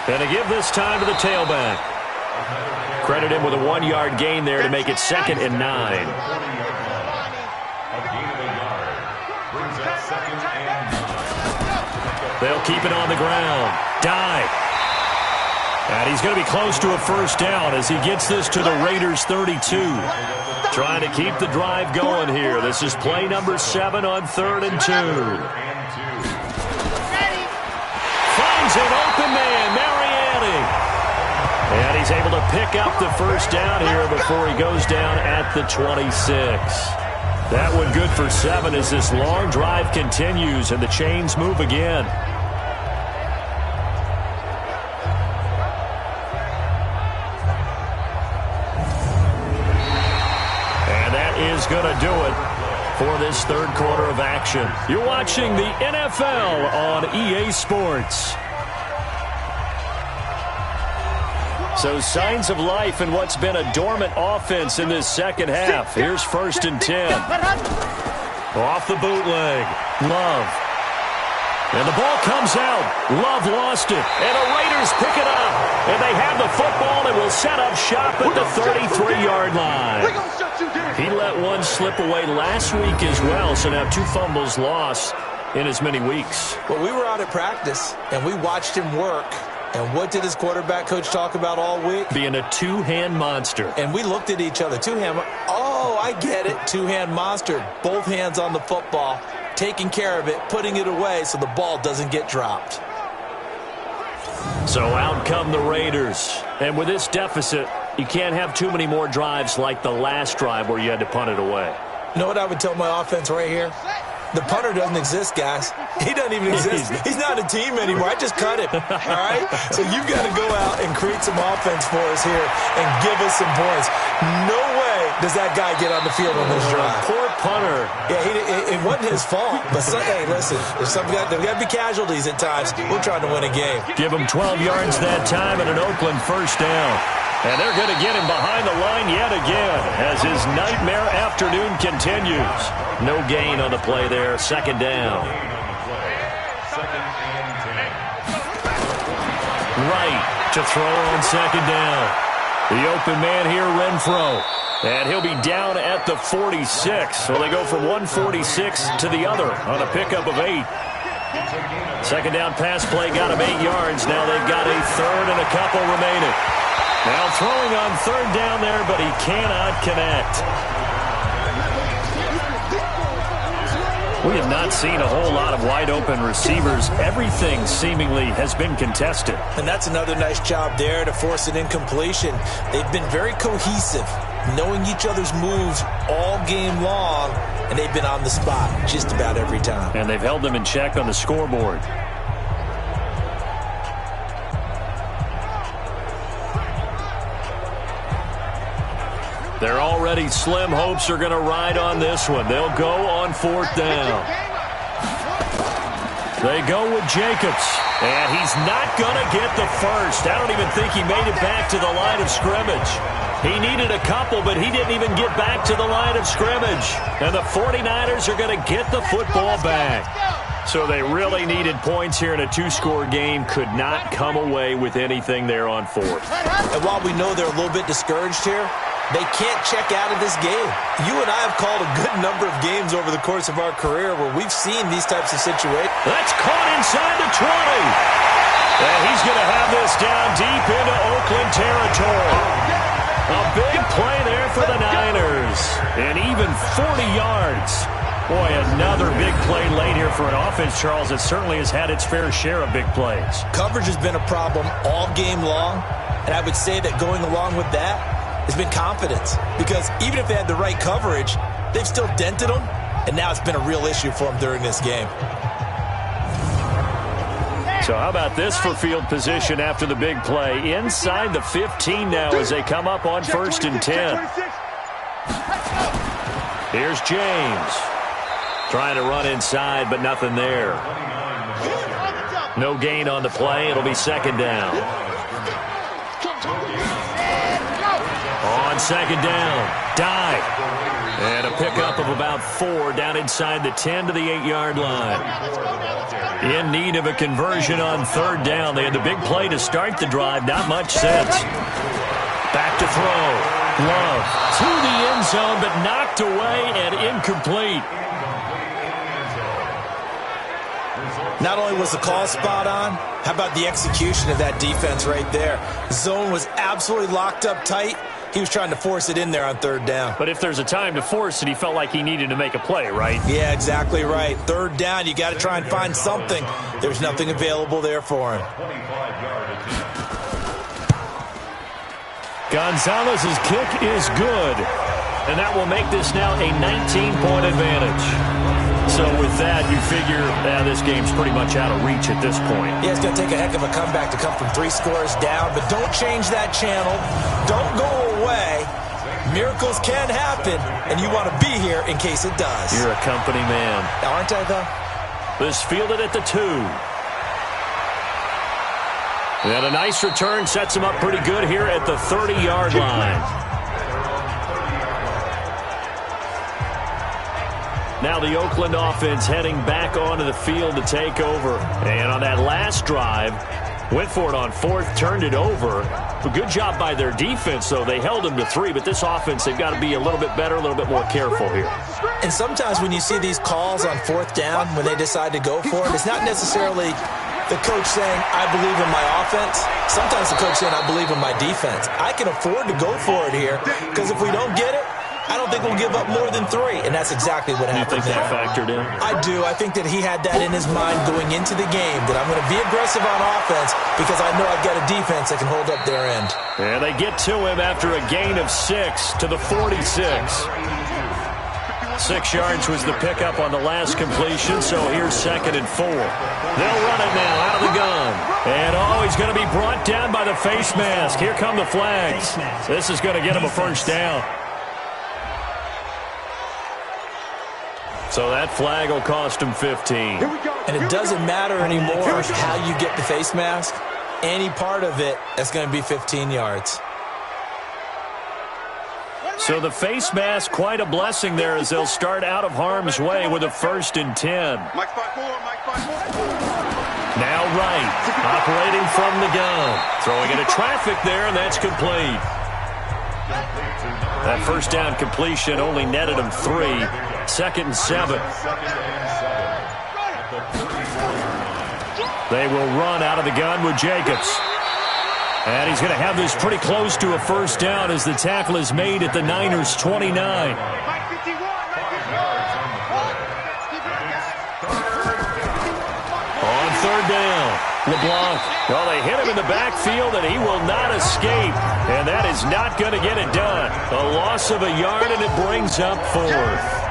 And to give this time to the tailback. Credit him with a 1-yard gain there to make it 2nd and 9. They'll keep it on the ground. Dive. And he's going to be close to a 1st down as he gets this to the Raiders 32. Trying to keep the drive going here. This is play number 7 on 3rd and 2. Finds an open man, Mariani. And he's able to pick up the 1st down here before he goes down at the 26. That one good for 7 as this long drive continues and the chains move again. Is going to do it for this 3rd quarter of action. You're watching the NFL on EA Sports. So signs of life in what's been a dormant offense in this second half. Here's 1st and 10. Off the bootleg. Love. And the ball comes out. Love lost it. And the Raiders pick it up. And they have the football and will set up shop at the 33-yard line. He let one slip away last week as well, so now 2 fumbles lost in as many weeks. Well, we were out at practice, and we watched him work. And what did his quarterback coach talk about all week? Being a two-hand monster. And we looked at each other. Two-hand. Oh, I get it. Two-hand monster. Both hands on the football, taking care of it, putting it away so the ball doesn't get dropped. So out come the Raiders. And with this deficit, you can't have too many more drives like the last drive where you had to punt it away. You know what I would tell my offense right here? The punter doesn't exist, guys. He doesn't even exist. He's not a team anymore. I just cut him, all right? So you've got to go out and create some offense for us here and give us some points. No way does that guy get on the field on this drive. Poor punter. Yeah, it wasn't his fault. But, hey, listen, there's got to be casualties at times. We're trying to win a game. Give him 12 yards that time and an Oakland first down. And they're going to get him behind the line yet again as his nightmare afternoon continues. No gain on the play there. Second down. Right to throw on second down. The open man here, Renfro. And he'll be down at the 46. So they go from 146 to the other on a pickup of 8. Second down pass play got him 8 yards. Now they've got a third and a couple remaining. Now throwing on third down there, but he cannot connect. We have not seen a whole lot of wide open receivers. Everything seemingly has been contested. And that's another nice job there to force an incompletion. They've been very cohesive, knowing each other's moves all game long, and they've been on the spot just about every time. And they've held them in check on the scoreboard. They're already slim hopes are going to ride on this one. They'll go on fourth down. They go with Jacobs, and he's not going to get the first. I don't even think he made it back to the line of scrimmage. He needed a couple, but he didn't even get back to the line of scrimmage. And the 49ers are going to get the football back. So they really needed points here in a 2-score game. Could not come away with anything there on fourth. And while we know they're a little bit discouraged here, they can't check out of this game. You and I have called a good number of games over the course of our career where we've seen these types of situations. That's caught inside the 20. And he's going to have this down deep into Oakland territory. A big play there for the Niners. And even 40 yards. Boy, another big play late here for an offense, Charles, that certainly has had its fair share of big plays. Coverage has been a problem all game long. And I would say that going along with that has been confidence, because even if they had the right coverage, they've still dented them, and now it's been a real issue for them during this game. So how about this for field position after the big play? Inside the 15 now as they come up on 1st and 10. Here's James. Trying to run inside, but nothing there. No gain on the play. It'll be second down. On second down, dive. And a pickup of about 4 down inside the 10 to the 8-yard line. In need of a conversion on third down. They had the big play to start the drive. Not much sense. Back to throw. Love to the end zone, but knocked away and incomplete. Not only was the call spot on, how about the execution of that defense right there? Zone was absolutely locked up tight. He was trying to force it in there on third down. But if there's a time to force it, he felt like he needed to make a play, right? Yeah, exactly right. Third down, you got to try and find something. There's nothing available there for him. Gonzalez's kick is good. And that will make this now a 19-point advantage. So with that, you figure this game's pretty much out of reach at this point. Yeah, it's going to take a heck of a comeback to come from 3 scores down, but don't change that channel. Don't go away. Miracles can happen, and you want to be here in case it does. You're a company man. Aren't I, though? This fielded at the 2. And a nice return sets him up pretty good here at the 30-yard line. Now the Oakland offense heading back onto the field to take over. And on that last drive, went for it on fourth, turned it over. A good job by their defense, though. They held them to 3, but this offense, they've got to be a little bit better, a little bit more careful here. And sometimes when you see these calls on fourth down, when they decide to go for it, it's not necessarily the coach saying, I believe in my offense. Sometimes the coach saying, I believe in my defense. I can afford to go for it here because if we don't get it, I don't think we'll give up more than 3. And that's exactly what happened there. You think that factored in? I do. I think that he had that in his mind going into the game, that I'm going to be aggressive on offense because I know I've got a defense that can hold up their end. And they get to him after a gain of 6 to the 46. 6 yards was the pickup on the last completion, so here's 2nd and 4. They'll run it now out of the gun. And, he's going to be brought down by the face mask. Here come the flags. This is going to get him a first down. So that flag will cost him 15. And it doesn't matter anymore how you get the face mask. Any part of it, that's going to be 15 yards. So the face mask, quite a blessing there as they'll start out of harm's way with a 1st and 10. Now Wright, operating from the gun. Throwing into traffic there, and that's complete. That first down completion only netted him 3. 2nd and 7. They will run out of the gun with Jacobs. And he's going to have this pretty close to a first down as the tackle is made at the Niners' 29. On 3rd down, LeBlanc. Well, they hit him in the backfield, and he will not escape. And that is not going to get it done. A loss of a yard, and it brings up 4th.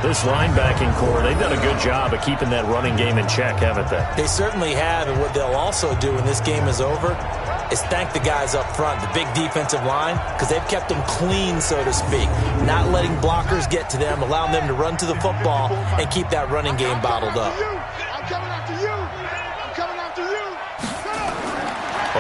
This linebacking core, they've done a good job of keeping that running game in check, haven't they? They certainly have, and what they'll also do when this game is over is thank the guys up front, the big defensive line, because they've kept them clean, so to speak, not letting blockers get to them, allowing them to run to the football and keep that running game bottled up. I'm coming after you. I'm coming after you.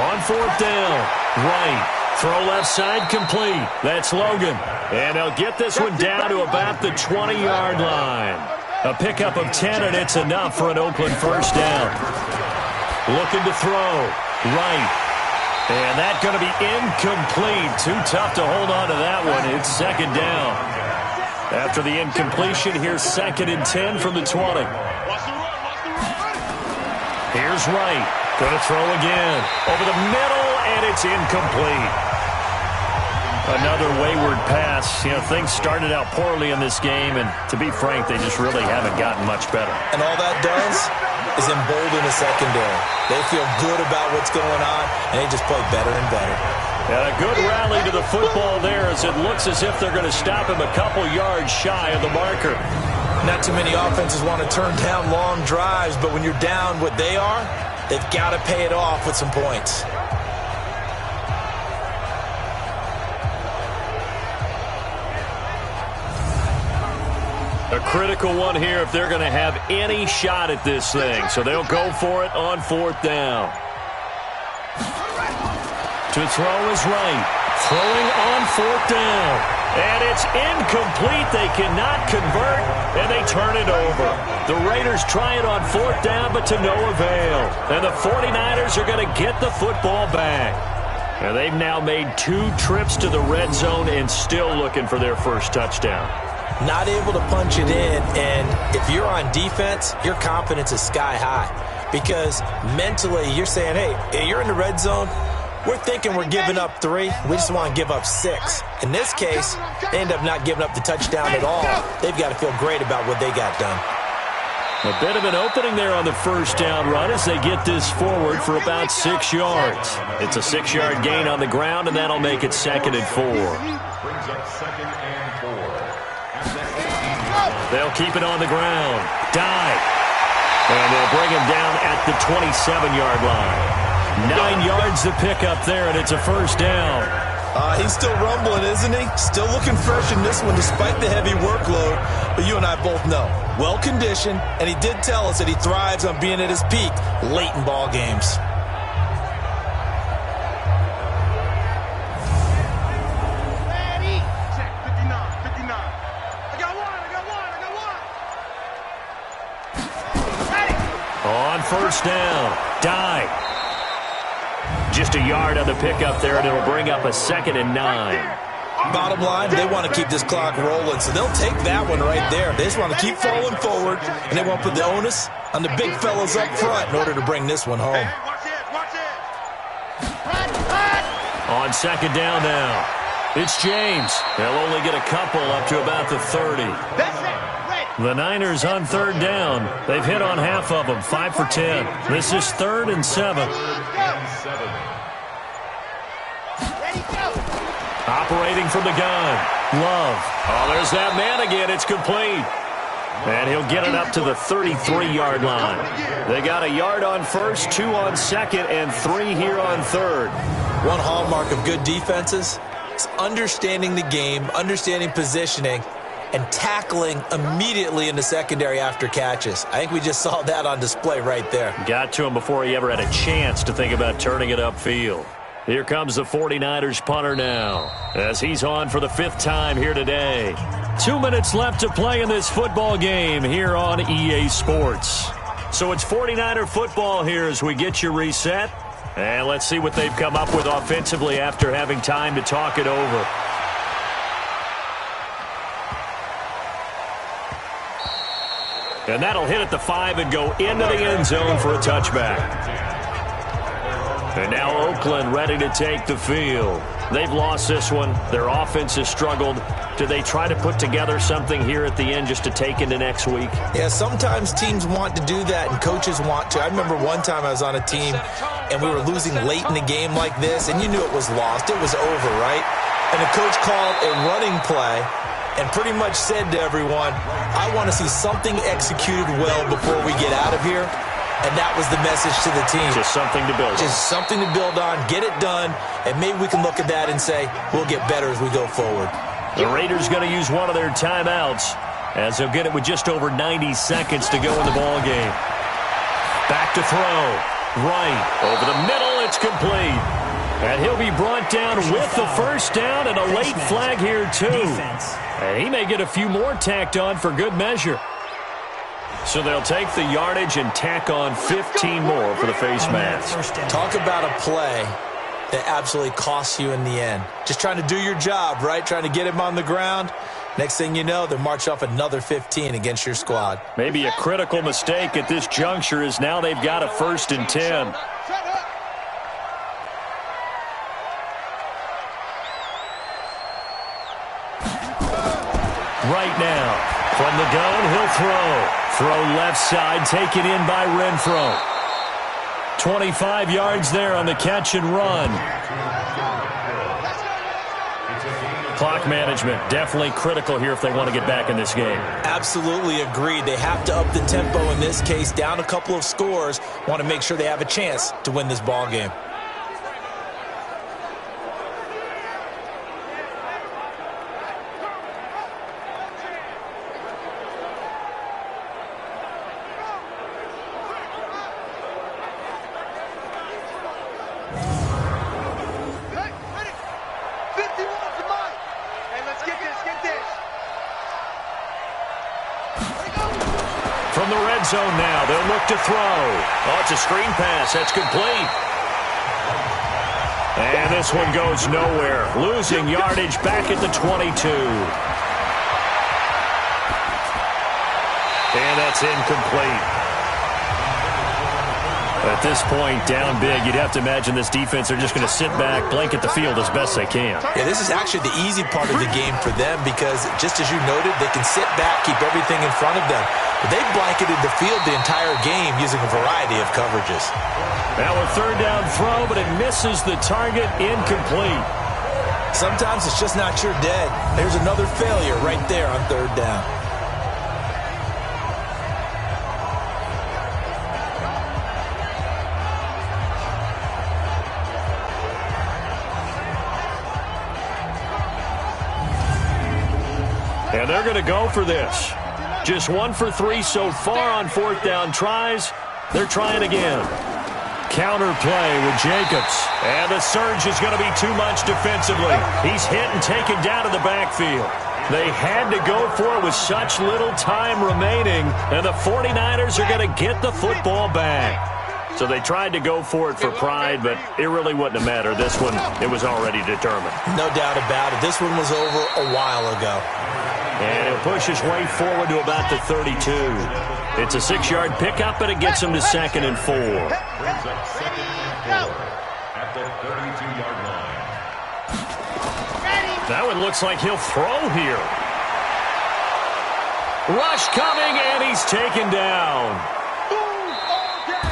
On 4th down, Wright. Throw left side complete. That's Logan. And they'll get this one down to about the 20-yard line. A pickup of 10, and it's enough for an Oakland first down. Looking to throw. Right. And that's going to be incomplete. Too tough to hold on to that one. It's 2nd down. After the incompletion, here's 2nd and 10 from the 20. Here's Wright. Going to throw again. Over the middle, and it's incomplete. Another wayward pass. You know, things started out poorly in this game, and to be frank, they just really haven't gotten much better. And all that does is embolden the secondary. They feel good about what's going on, and they just play better and better. And a good rally to the football there as it looks as if they're going to stop him a couple yards shy of the marker. Not too many offenses want to turn down long drives, but when you're down what they are, they've got to pay it off with some points. A critical one here if they're going to have any shot at this thing. So they'll go for it on 4th down. To throw is Wright. Throwing on 4th down. And it's incomplete. They cannot convert, and they turn it over. The Raiders try it on 4th down, but to no avail. And the 49ers are going to get the football back. And they've now made 2 trips to the red zone and still looking for their first touchdown. Not able to punch it in, and if you're on defense, your confidence is sky high because mentally you're saying, hey, you're in the red zone, we're thinking we're giving up 3, we just want to give up 6. In this case, they end up not giving up the touchdown at all. They've got to feel great about what they got done. A bit of an opening there on the first down run as they get this forward for about 6 yards. It's a 6-yard gain on the ground, and that'll make it 2nd and 4. Brings up 2nd and 4. They'll keep it on the ground. Dive. And they'll bring him down at the 27-yard line. 9 yards to pick up there, and it's a first down. He's still rumbling, isn't he? Still looking fresh in this one despite the heavy workload. But you and I both know, well-conditioned, and he did tell us that he thrives on being at his peak late in ball games. first down. Dive. Just a yard on the pickup there, and it'll bring up a 2nd and 9. Bottom line, they want to keep this clock rolling, so they'll take that one right there. They just want to keep falling forward, and they want to put the onus on the big fellas up front in order to bring this one home. On 2nd down now, it's James. They'll only get a couple up to about the 30. The Niners on 3rd down. They've hit on half of them, 5 for 10. This is 3rd and 7. Operating from the gun. Love. Oh, there's that man again. It's complete. And he'll get it up to the 33-yard line. They got a yard on first, 2 on second, and 3 here on third. One hallmark of good defenses is understanding the game, understanding positioning, and tackling immediately in the secondary after catches. I think we just saw that on display right there. Got to him before he ever had a chance to think about turning it upfield. Here comes the 49ers punter now, as he's on for the 5th time here today. 2 minutes left to play in this football game here on EA Sports. So it's 49er football here as we get you reset. And let's see what they've come up with offensively after having time to talk it over. And that'll hit at the 5 and go into the end zone for a touchback. And now Oakland ready to take the field. They've lost this one. Their offense has struggled. Do they try to put together something here at the end just to take into next week? Yeah, sometimes teams want to do that and coaches want to. I remember one time I was on a team and we were losing late in the game like this, and you knew it was lost. It was over, right? And the coach called a running play and pretty much said to everyone, I want to see something executed well before we get out of here. And that was the message to the team. Just something to build on. Just something to build on, get it done, and maybe we can look at that and say, we'll get better as we go forward. The Raiders going to use one of their timeouts as they'll get it with just over 90 seconds to go in the ball game. Back to throw. Right. Over the middle, it's complete. And he'll be brought down with the first down and a late flag here, too. And he may get a few more tacked on for good measure. So they'll take the yardage and tack on 15 more for the face mask. Talk about a play that absolutely costs you in the end. Just trying to do your job, right? Trying to get him on the ground. Next thing you know, they'll march off another 15 against your squad. Maybe a critical mistake at this juncture is now they've got a 1st and 10. Right now, from the gun, he'll throw. Throw left side, taken in by Renfro. 25 yards there on the catch and run. Clock management, definitely critical here if they want to get back in this game. Absolutely agreed. They have to up the tempo in this case, down a couple of scores. Want to make sure they have a chance to win this ball game. Zone now. They'll look to throw. Oh, it's a screen pass. That's complete. And this one goes nowhere. Losing yardage back at the 22. And that's incomplete. At this point, down big, you'd have to imagine this defense are just going to sit back, blanket the field as best they can. Yeah, this is actually the easy part of the game for them because, just as you noted, they can sit back, keep everything in front of them. But they've blanketed the field the entire game using a variety of coverages. Now a 3rd down throw, but it misses the target, incomplete. Sometimes it's just not your day. There's another failure right there on 3rd down. And they're going to go for this. Just 1 for 3 so far on 4th down tries. They're trying again. Counter play with Jacobs. And the surge is going to be too much defensively. He's hit and taken down to the backfield. They had to go for it with such little time remaining, and the 49ers are going to get the football back. So they tried to go for it for pride, but it really wouldn't have mattered. This one, it was already determined. No doubt about it. This one was over a while ago. And he'll push his way forward to about the 32. It's a 6-yard pickup, and it gets him to 2nd and 4. Brings up 2nd and 4 at the 32-yard line. That one looks like he'll throw here. Rush coming, and he's taken down.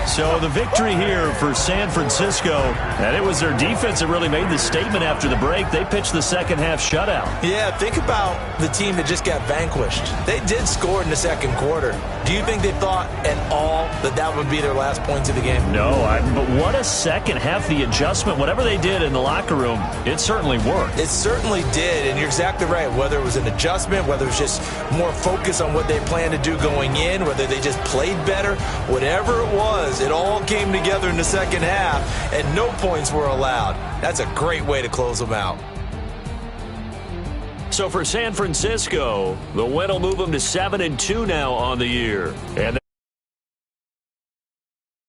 So the victory here for San Francisco, and it was their defense that really made the statement after the break. They pitched the second-half shutout. Yeah, think about the team that just got vanquished. They did score in the second quarter. Do you think they thought at all that that would be their last points of the game? No, but what a second half. The adjustment, whatever they did in the locker room, it certainly worked. It certainly did, and you're exactly right. Whether it was an adjustment, whether it was just more focus on what they planned to do going in, whether they just played better, whatever it was, it all came together in the second half, and no points were allowed. That's a great way to close them out. So for San Francisco, the win will move them to 7-2 now on the year. And